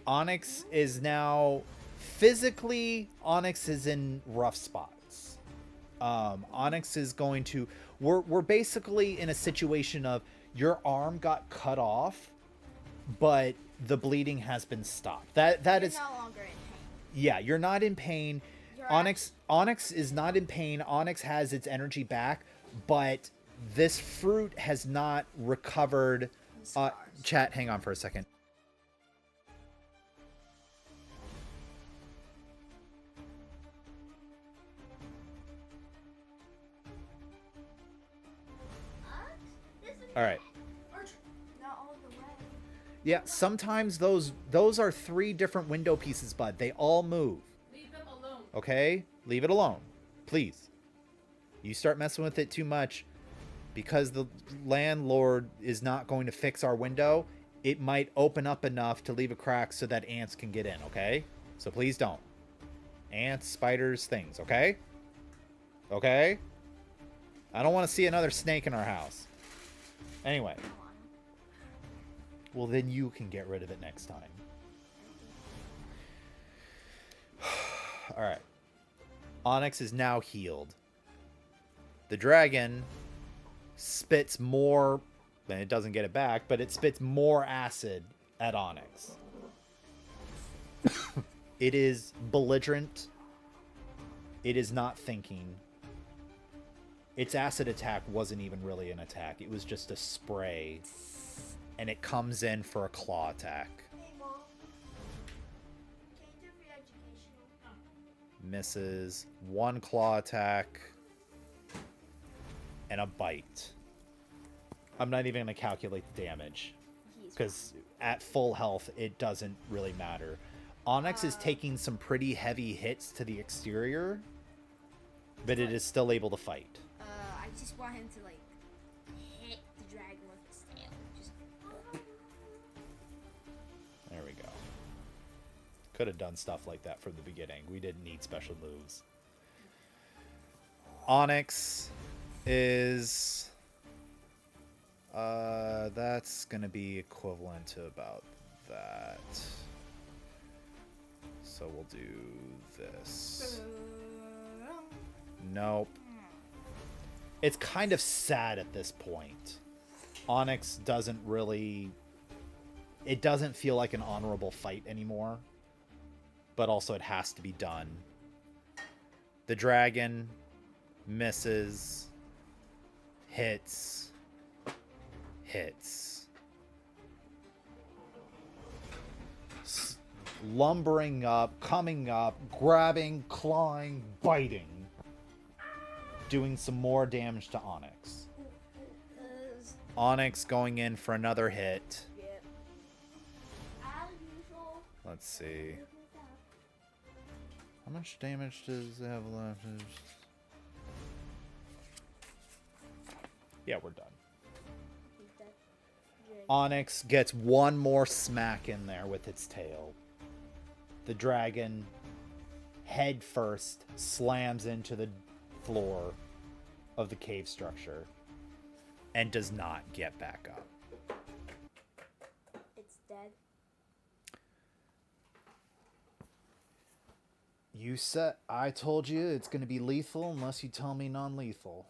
A: Onyx is now... Physically, Onyx is in rough spots. Onyx is going to... We're basically in a situation of your arm got cut off, but the bleeding has been stopped. That
B: You're
A: is...
B: no longer in pain.
A: Yeah, you're not in pain.
B: You're
A: Onyx is not in pain. Onyx has its energy back, but this fruit has not recovered.
B: Scars.
A: Chat, hang on for a second. All right.
B: Not all the way.
A: Yeah, sometimes those are 3 different window pieces, bud. They all move.
C: Leave them alone.
A: Okay? Leave it alone. Please. You start messing with it too much, because the landlord is not going to fix our window, it might open up enough to leave a crack so that ants can get in, okay? So please don't. Ants, spiders, things, okay? Okay? I don't want to see another snake in our house. Anyway. Well, then you can get rid of it next time. Alright. Onyx is now healed. The dragon spits more... And it doesn't get it back, but it spits more acid at Onyx. It is belligerent. It is not thinking. Its acid attack wasn't even really an attack. It was just a spray. And it comes in for a claw attack.
B: Hey, Mom. Can you do free educational?
A: Misses. 1 claw attack. And a bite. I'm not even going to calculate the damage. Because at full health, it doesn't really matter. Onyx is taking some pretty heavy hits to the exterior. But it is still able to fight.
B: I just want him to, like, hit the dragon with his tail. Just...
A: There we go. Could have done stuff like that from the beginning. We didn't need special moves. Onyx is... that's gonna be equivalent to about that. So we'll do this. Nope. It's kind of sad at this point. Onyx doesn't really... it doesn't feel like an honorable fight anymore, but also it has to be done. The dragon misses, hits, lumbering up, coming up, grabbing, clawing, biting, doing some more damage to Onyx. Onyx going in for another hit.
B: Yep. As usual.
A: Let's see. How much damage does it have left? Yeah, we're done. Onyx gets one more smack in there with its tail. The dragon, head first, slams into the floor of the cave structure and does not get back up.
B: It's dead.
A: I told you it's going to be lethal unless you tell me non-lethal.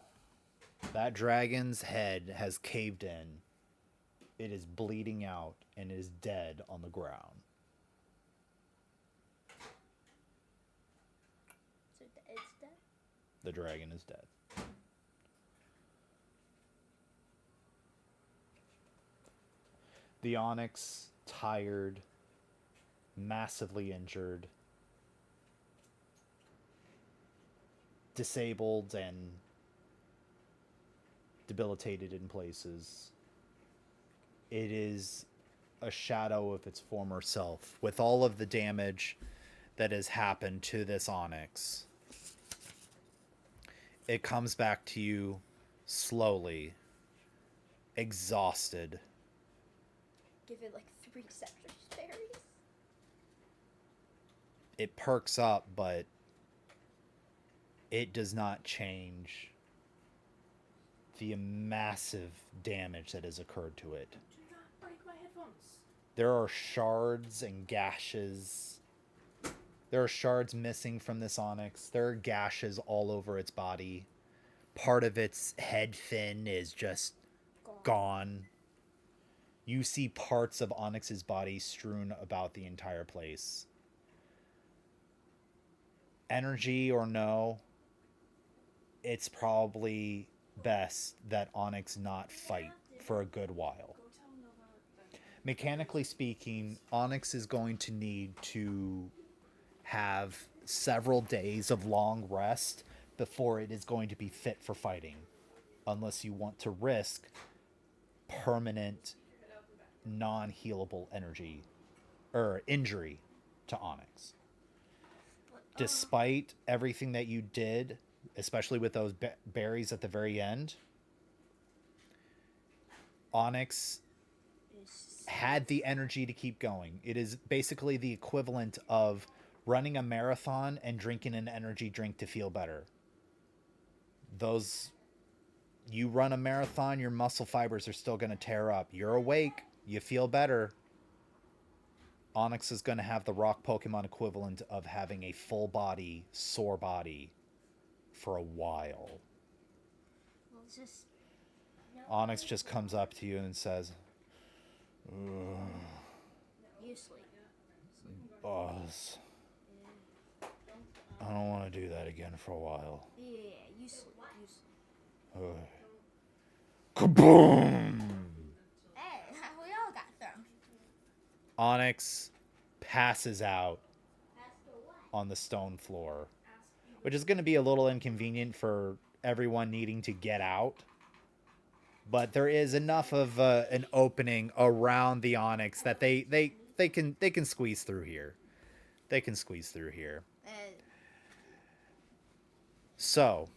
A: That dragon's head has caved in. It is bleeding out and is dead on the ground.
B: So it's dead?
A: The dragon is dead. The Onyx, tired, massively injured, disabled and debilitated in places. It is a shadow of its former self, with all of the damage that has happened to this Onyx. It comes back to you slowly, exhausted.
B: Give it like 3 citrus berries.
A: It perks up, but it does not change the massive damage that has occurred to it.
C: Do not break my headphones.
A: There are shards and gashes. There are shards missing from this Onyx. There are gashes all over its body. Part of its head fin is just gone. You see parts of Onyx's body strewn about the entire place. Energy or no, it's probably best that Onyx not fight for a good while. Mechanically speaking, Onyx is going to need to have several days of long rest before it is going to be fit for fighting, unless you want to risk permanent non-healable injury to Onyx. Despite everything that you did, especially with those berries at the very end, Onyx had the energy to keep going. It is basically the equivalent of running a marathon and drinking an energy drink to feel better. You run a marathon, your muscle fibers are still going to tear up. You're awake, you feel better. Onyx is going to have the rock Pokemon equivalent of having a full body, sore body for a while.
B: Well, it's just...
A: Onyx just comes up to you and says,
B: You sleep.
A: Boss, I don't want to do that again for a while.
B: Yeah, you sleep. You sleep.
A: Kaboom!
B: Hey, we all got thrown.
A: Onyx passes out on the stone floor, which is going to be a little inconvenient for everyone needing to get out. But there is enough of an opening around the Onyx that they can squeeze through here. They can squeeze through here. So,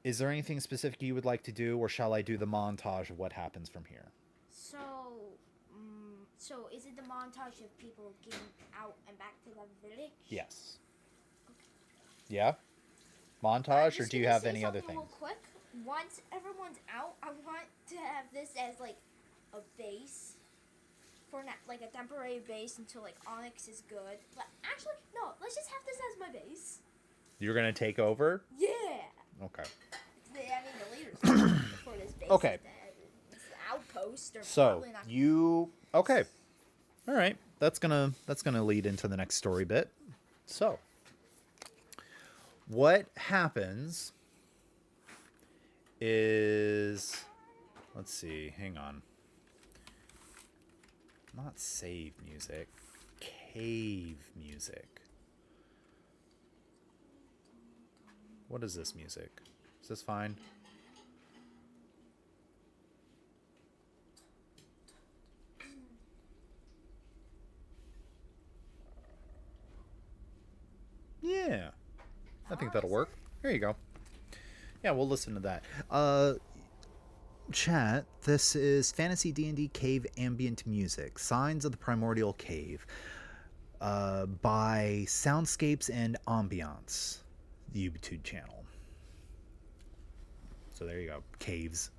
A: is there anything specific you would like to do, or shall I do the montage of what happens from here?
B: So is it the montage of people getting out and back to the village?
A: Yes. Okay. Yeah? Montage, or do you have any other things?
B: Real quick. Once everyone's out, I want to have this as like a base for like a temporary base until like Onyx is good. But actually, no. Let's just have this as my base.
A: You're gonna take over?
B: Yeah.
A: Okay.
B: I mean, the leaders for this base.
A: Okay.
B: It's the outpost. ghosts. They're
A: So
B: probably not.
A: you okay? All right, that's gonna lead into the next story bit. So, what happens is, let's see, hang on. Not save music, cave music. What is this music? Is this fine? Yeah, I think that'll work. Here you go. Yeah, we'll listen to that. Chat, this is Fantasy D&D Cave Ambient Music, Signs of the Primordial Cave, by Soundscapes and Ambiance, the YouTube channel. So there you go, caves.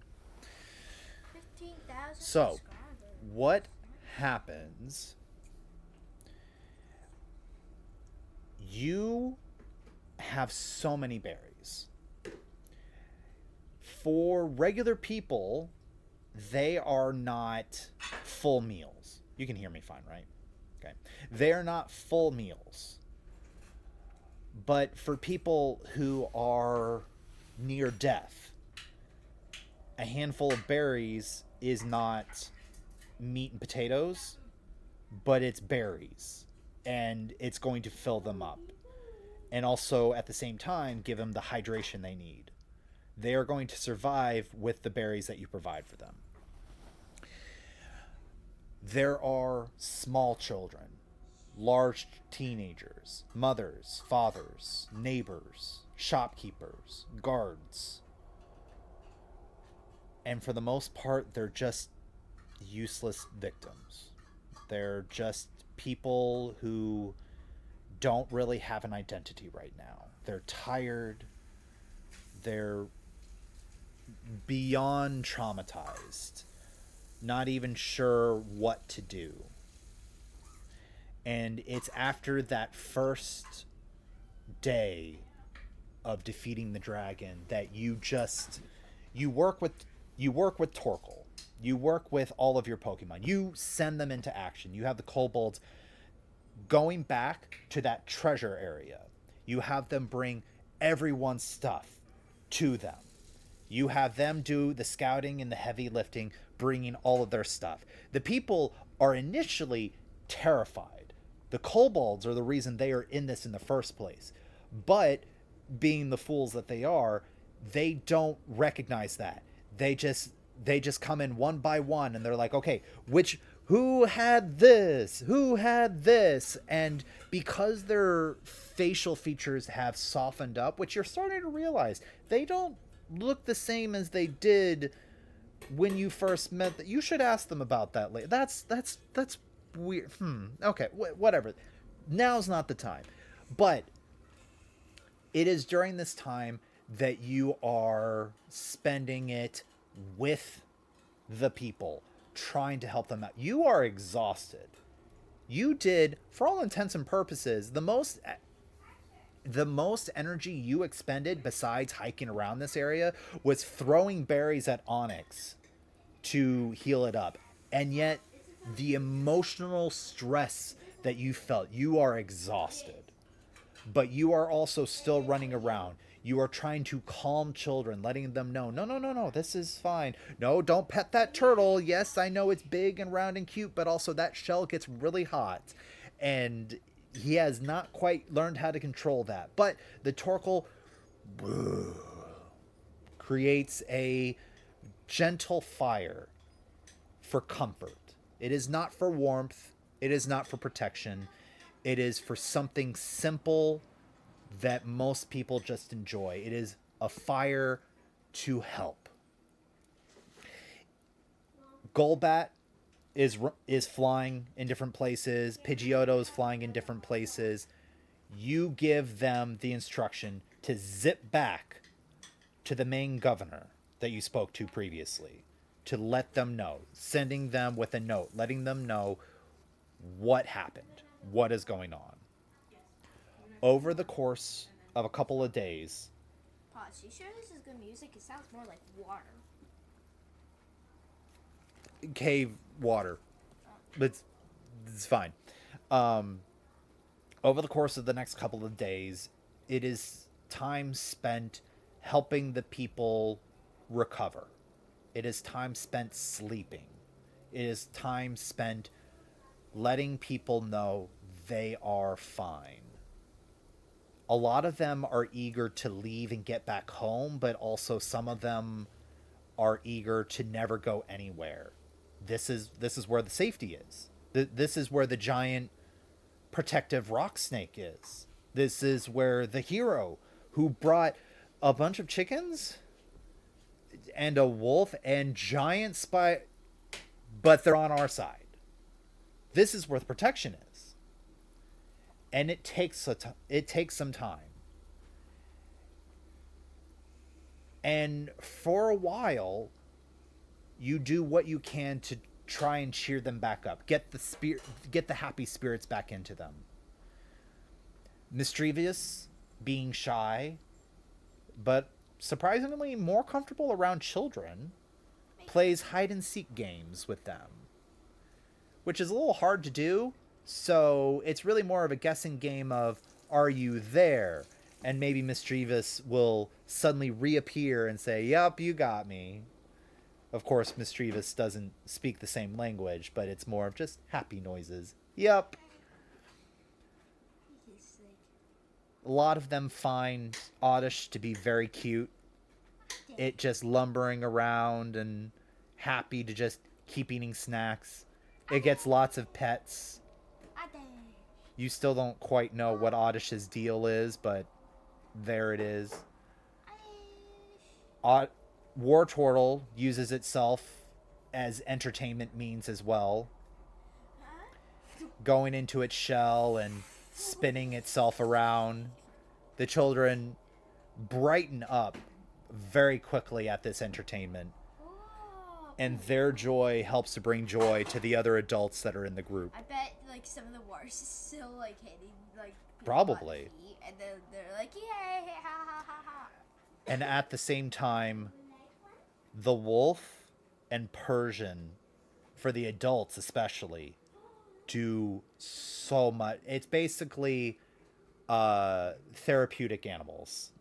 B: 15,000
A: So,
B: subscribers.
A: what happens? You have so many berries. For regular people, they are not full meals. You can hear me fine, right? Okay. They're not full meals. But for people who are near death, a handful of berries is not meat and potatoes, but it's berries. And it's going to fill them up. And also, at the same time, give them the hydration they need. They are going to survive with the berries that you provide for them. There are small children, large teenagers, mothers, fathers, neighbors, shopkeepers, guards. And for the most part, they're just useless victims. They're just people who don't really have an identity right now. They're tired. They're beyond traumatized, not even sure what to do. And it's after that first day of defeating the dragon that you work with Torkel. You work with all of your Pokemon. You send them into action. You have the kobolds going back to that treasure area. You have them bring everyone's stuff to them. You have them do the scouting and the heavy lifting, bringing all of their stuff. The people are initially terrified. The kobolds are the reason they are in this in the first place. But being the fools that they are, they don't recognize that. They just come in one by one and they're like, okay, who had this? Who had this? And because their facial features have softened up, which you're starting to realize, they don't look the same as they did when you first met. That you should ask them about that later. That's weird. Okay, whatever. Now's not the time. But it is during this time that you are spending it with the people, trying to help them out. You are exhausted. You did, for all intents and purposes, the most energy you expended besides hiking around this area was throwing berries at Onyx to heal it up. And yet, the emotional stress that you felt, you are exhausted. But you are also still running around. You are trying to calm children, letting them know, no, this is fine. No, don't pet that turtle. Yes, I know it's big and round and cute, but also that shell gets really hot. And he has not quite learned how to control that. But the Torkoal creates a gentle fire for comfort. It is not for warmth. It is not for protection. It is for something simple that most people just enjoy. It is a fire to help. Golbat is flying in different places. Pidgeotto is flying in different places. You give them the instruction to zip back to the main governor that you spoke to previously, to let them know, sending them with a note, letting them know what happened, what is going on. Over the course of a couple of days.
B: Pause. You sure this is good music? It sounds more like water.
A: cave water, but it's fine. Over the course of the next couple of days, it is time spent helping the people recover. It is time spent sleeping. It is time spent letting people know they are fine. A lot of them are eager to leave and get back home, but also some of them are eager to never go anywhere. This is where the safety is. This is where the giant protective rock snake is. This is where the hero who brought a bunch of chickens and a wolf and giant spy, but they're on our side. This is where the protection is. And it takes some time. And for a while, you do what you can to try and cheer them back up. Get the happy spirits back into them. Mischievous, being shy, but surprisingly more comfortable around children, plays hide and seek games with them, which is a little hard to do. So it's really more of a guessing game of, are you there? And maybe Mischievous will suddenly reappear and say, yup, you got me. Of course, Mischievous doesn't speak the same language, but it's more of just happy noises. Yup. A lot of them find Oddish to be very cute. It just lumbering around and happy to just keep eating snacks. It gets lots of pets. You still don't quite know what Oddish's deal is, but there it is. War Turtle uses itself as entertainment means as well. Going into its shell and spinning itself around. The children brighten up very quickly at this entertainment. And their joy helps to bring joy to the other adults that are in the group.
B: I bet like some of the worst is still like hitting like
A: probably.
B: And then they're like, yay, ha ha ha ha.
A: And at the same time, the wolf and Persian, for the adults especially, do so much. It's basically therapeutic animals.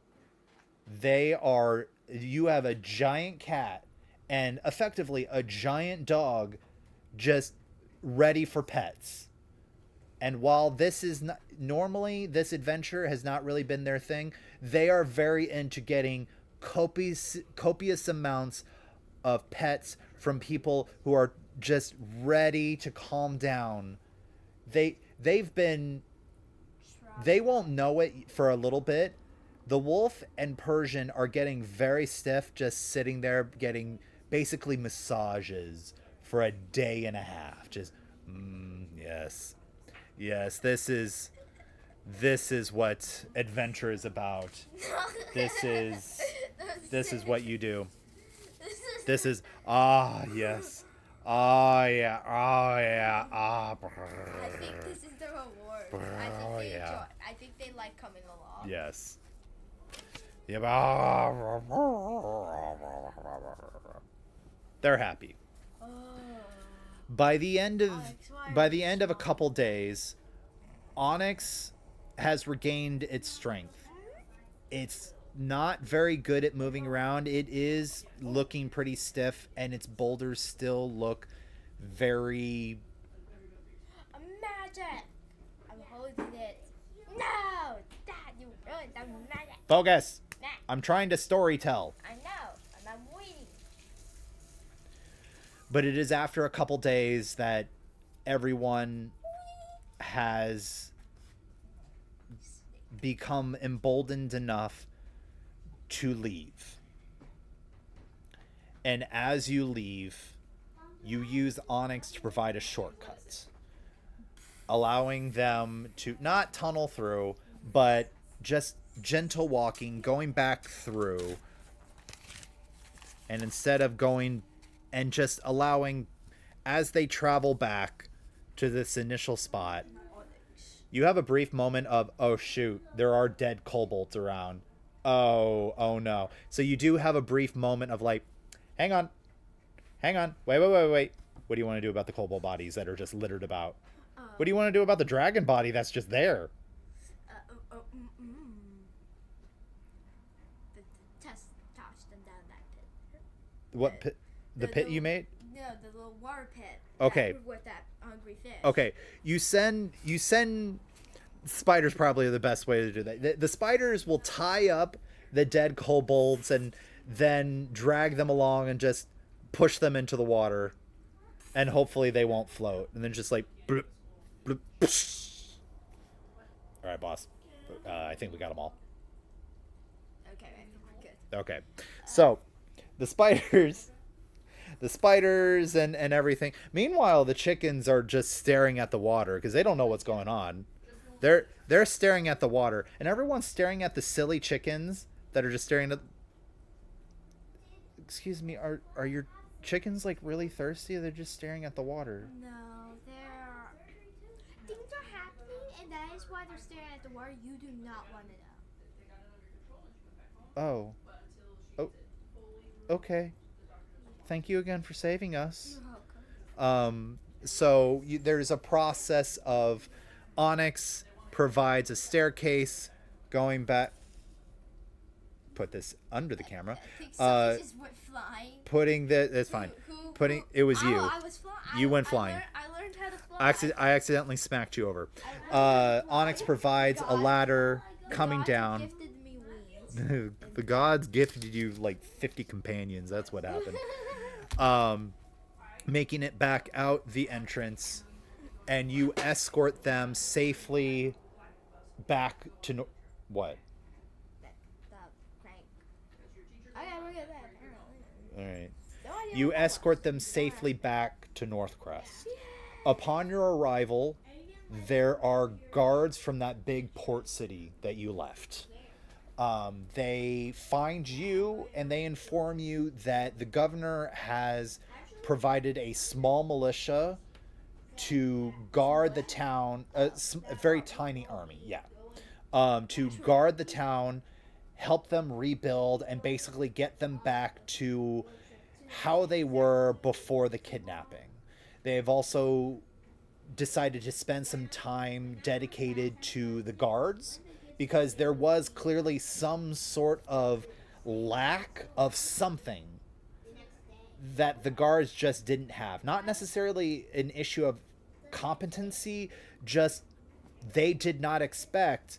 A: You have a giant cat and effectively a giant dog just ready for pets. And while this is not normally, this adventure has not really been their thing, they are very into getting copious amounts of pets from people who are just ready to calm down. They won't know it for a little bit. The wolf and Persian are getting very stiff, just sitting there getting basically massages for a day and a half. Just, yes, this is what adventure is about. This is what you do. This is, yes. Yeah.
B: I think this is the reward. I think they like coming along.
A: Yes. Yeah. They're happy. By the end of a couple days, Onyx has regained its strength. It's not very good at moving around. It is looking pretty stiff, and its boulders still look very...
B: Magic! I'm holding it. No! Dad, you ruined the magic.
A: Focus!
B: Nah.
A: I'm trying to storytell.
B: I know, and I'm waiting.
A: But it is after a couple days that everyone has become emboldened enough to leave. And as you leave, you use Onyx to provide a shortcut, allowing them to not tunnel through, but just gentle walking, going back through. And instead of going and just allowing, as they travel back to this initial spot, you have a brief moment of, oh shoot, there are dead kobolds around. Oh no. So you do have a brief moment of like, hang on, wait. What do you want to do about the kobold bodies that are just littered about?
B: Uh,
A: What do you want to do about the dragon body that's just there?
B: Test toss them down that pit.
A: What pit? The pit you made?
B: No, the little water pit.
A: Okay.
B: With that hungry fish.
A: Okay. You send spiders probably the best way to do that. The spiders will tie up the dead kobolds and then drag them along and just push them into the water, and hopefully they won't float. And then just like, bloop, bloop, psh. All right, boss. I think we got them all.
B: Okay, I think we're good.
A: Okay, so the spiders and everything. Meanwhile, the chickens are just staring at the water because they don't know what's going on. They're staring at the water, and everyone's staring at the silly chickens that are just staring at. Excuse me, are your chickens like really thirsty? They're just staring at the water.
B: No, things are happening, and that is why they're staring at the water. You do not want to know.
A: Oh, okay. Thank you again for saving us.
B: You're welcome.
A: So there's a process of Onyx provides a staircase going back. Put this under the camera.
B: I think something just went flying.
A: Putting it's fine. It was you.
B: I was flying.
A: You went flying.
B: I learned how to fly.
A: I accidentally smacked you over. Onyx provides a ladder coming down.
B: Gifted me wings.
A: The gods gifted you like 50 companions. That's what happened. Making it back out the entrance, and you escort them safely back to what?
B: The crank. I gotta look at that.
A: All right.
B: No idea
A: You
B: what that
A: escort
B: was.
A: them safely back to Northcrest. Upon your arrival, there are guards from that big port city that you left. They find you and they inform you that the governor has provided a small militia to guard the town, a very tiny army, to guard the town, help them rebuild, and basically get them back to how they were before the kidnapping. They've also decided to spend some time dedicated to the guards because there was clearly some sort of lack of something that the guards just didn't have. Not necessarily an issue of competency, just they did not expect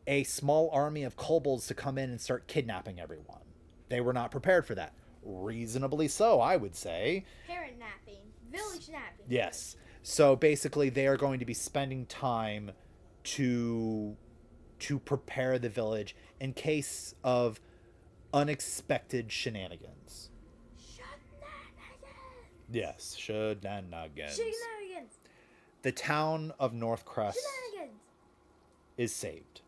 A: a small army of kobolds to come in and start kidnapping everyone. They were not prepared for that. Reasonably so, I would say.
B: Parent napping. Village napping.
A: Yes. So basically they are going to be spending time to prepare the village in case of unexpected shenanigans. Yes, shenanigans.
B: Shenanigans.
A: The town of Northcrest
B: Shenanigans.
A: is saved.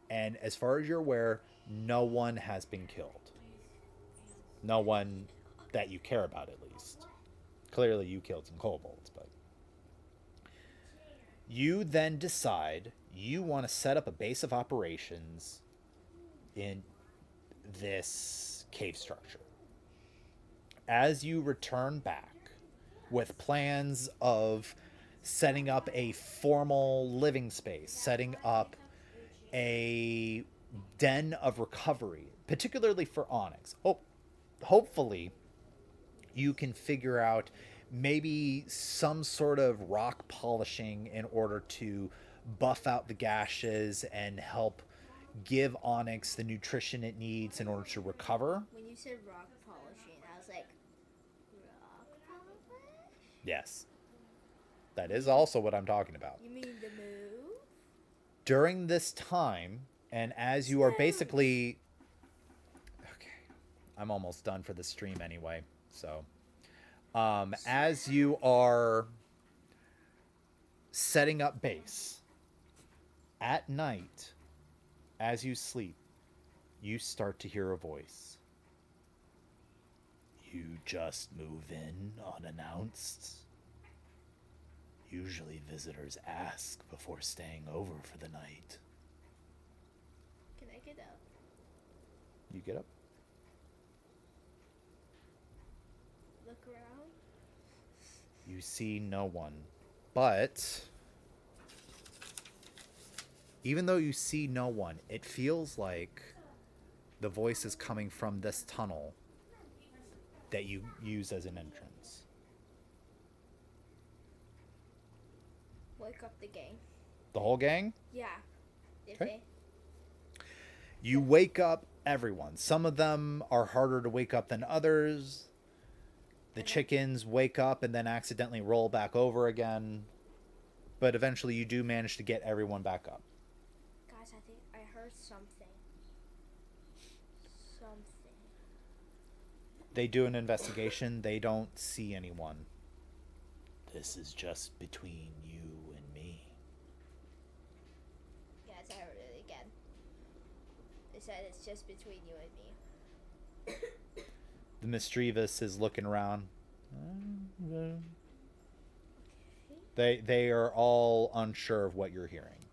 A: And as far as you're aware, no one has been killed. No one that you care about, at least. Clearly you killed some kobolds, but... You then decide you want to set up a base of operations in this cave structure. As you return back with plans of setting up a formal living space, setting up a den of recovery, particularly for Onyx. Hopefully, you can figure out maybe some sort of rock polishing in order to buff out the gashes and help give Onyx the nutrition it needs in order to recover.
B: When you said rock polishing, I was like, rock polish?
A: Yes. That is also what I'm talking about.
B: You mean the move?
A: During this time, and as you are basically... Okay. I'm almost done for the stream anyway, so... as you are setting up base, at night, as you sleep, you start to hear a voice. You just move in unannounced. Usually visitors ask before staying over for the night.
B: Can I get up?
A: You get up.
B: Look around?
A: You see no one. But even though you see no one, it feels like the voice is coming from this tunnel that you use as an entrance.
B: Wake up the gang.
A: The whole gang?
B: Yeah. If
A: Okay. You wake up everyone. Some of them are harder to wake up than others. The chickens wake up and then accidentally roll back over again. But eventually you do manage to get everyone back up.
B: Guys, I think I heard something. Something.
A: They do an investigation. They don't see anyone. This is just between you and me.
B: Yes, I heard it again. They said it's just between you and me.
A: The mischievous is looking around. They are all unsure of what you're hearing.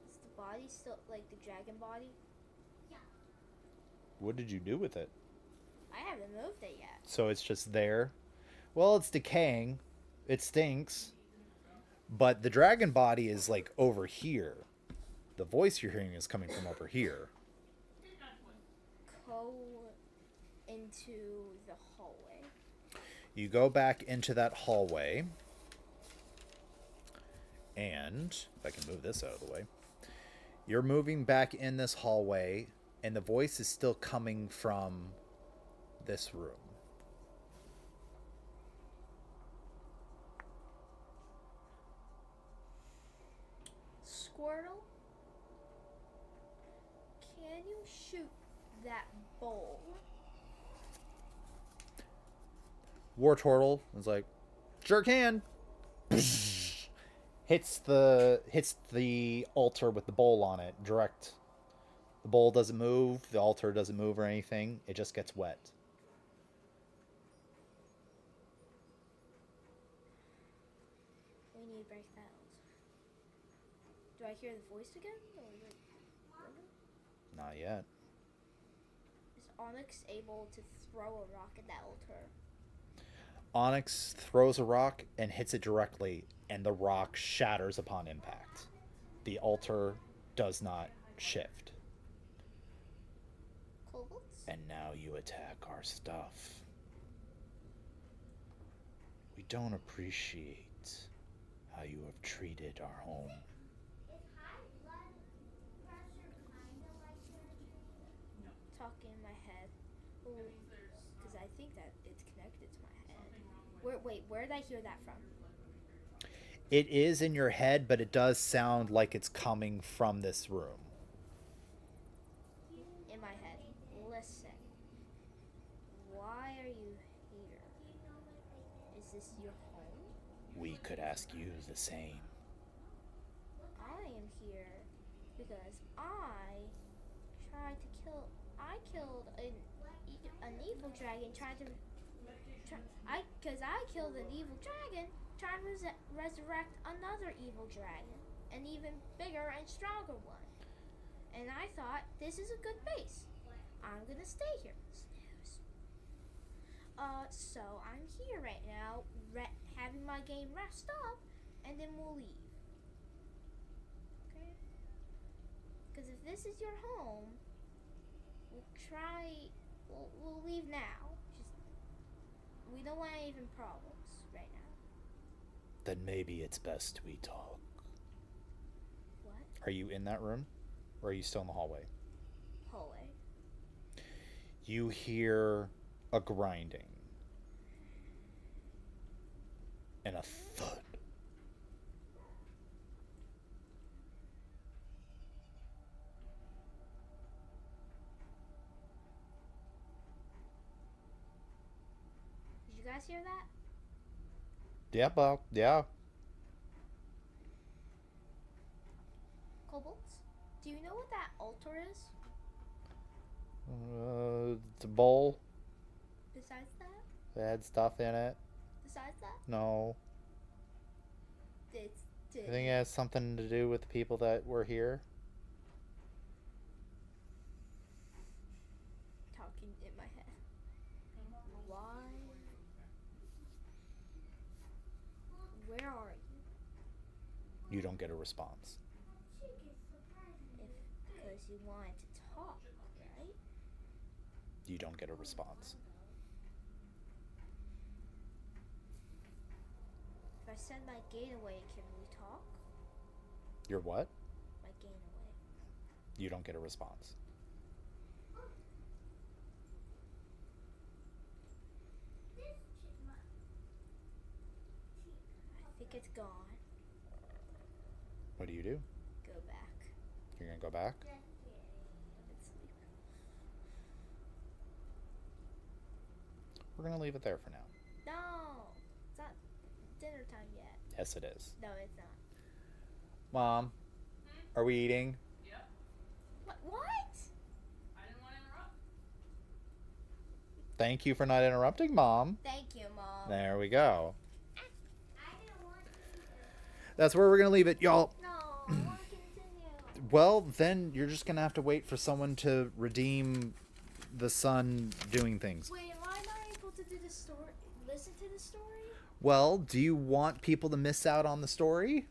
B: Is the body still like the dragon body?
A: What did you do with it?
B: I haven't moved it yet.
A: So it's just there. Well, it's decaying. It stinks. But the dragon body is like over here. The voice you're hearing is coming from over here.
B: Go into the hallway.
A: You go back into that hallway. And if I can move this out of the way. You're moving back in this hallway, and the voice is still coming from this room.
B: Squirtle, can you shoot that bowl?
A: War Turtle is like, sure can. hits the altar with the bowl on it direct. The bowl doesn't move, the altar doesn't move or anything. It just gets wet.
B: We need to break that. Do I hear the voice again? Or is it...
A: Not yet.
B: Is Onyx able to throw a rock at that altar?
A: Onyx throws a rock and hits it directly, and the rock shatters upon impact. The altar does not shift.
B: Kobolds?
A: And now you attack our stuff. We don't appreciate how you have treated our home.
B: Talking in my head. Because I think that it's connected to my head. Where did I hear that from?
A: It is in your head, but it does sound like it's coming from this room.
B: In my head. Listen. Why are you here? Is this your home?
A: We could ask you the same.
B: I am here because I killed an evil dragon because I killed an evil dragon trying to resurrect another evil dragon, an even bigger and stronger one. And I thought, this is a good base. I'm gonna stay here. So I'm here right now, having my game rest up, and then we'll leave. Okay? Because if this is your home, we'll leave now. We don't want any problems right now.
A: Then maybe it's best we talk.
B: What?
A: Are you in that room? Or are you still in the hallway?
B: Hallway.
A: You hear a grinding. And a thud.
B: Did you guys hear that?
A: Yeah, well, yeah.
B: Kobolds? Do you know what that altar is?
A: It's a bowl.
B: Besides that?
A: It had stuff in it.
B: Besides that?
A: No.
B: Did
A: I think it has something to do with the people that were here.
B: thinking in my head. Why? Where are you?
A: You don't get a response.
B: Because you wanted to talk, right?
A: You don't get a response.
B: If I send my gate away, can we talk?
A: You're what?
B: My gate away.
A: You don't get a response.
B: I think it's gone.
A: What do you do?
B: Go back.
A: You're gonna go back?
B: It's sleep.
A: We're gonna leave it there for now.
B: No! It's not dinner time yet.
A: Yes, it is.
B: No, it's not.
A: Mom, are we eating?
C: Yep.
B: What?
C: I didn't want to interrupt.
A: Thank you for not interrupting, Mom.
B: Thank you, Mom.
A: There we go.
B: I didn't want to.
A: That's where we're gonna leave it, y'all.
B: No, I want to continue.
A: Well, then you're just gonna have to wait for someone to redeem the son doing things.
B: Wait, am I not able to do the story? Listen to the story?
A: Well, do you want people to miss out on the story?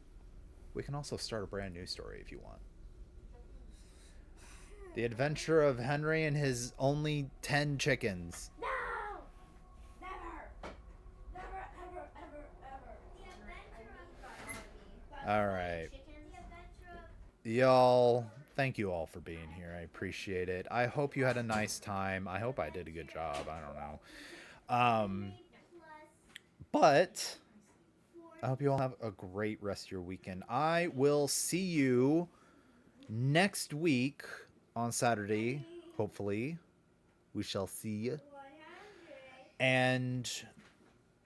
A: We can also start a brand new story if you want. The adventure of Henry and his only 10 chickens.
B: No! Never! Never, ever, ever, ever. The adventure of
A: All right.
B: chickens. The adventure of...
A: Y'all, thank you all for being here. I appreciate it. I hope you had a nice time. I hope I did a good job. I don't know. But I hope you all have a great rest of your weekend. I will see you next week on Saturday, hopefully. We shall see. And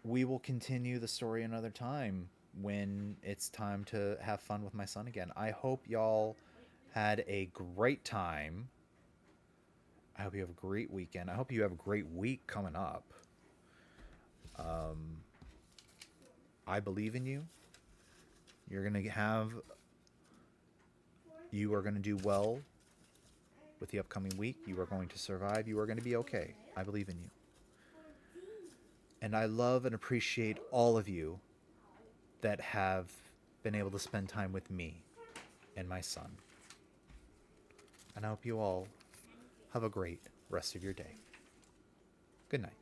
A: we will continue the story another time when it's time to have fun with my son again. I hope y'all had a great time. I hope you have a great weekend. I hope you have a great week coming up. I believe in you. You're going to you are going to do well with the upcoming week. You are going to survive. You are going to be okay. I believe in you. And I love and appreciate all of you that have been able to spend time with me and my son. And I hope you all have a great rest of your day. Good night.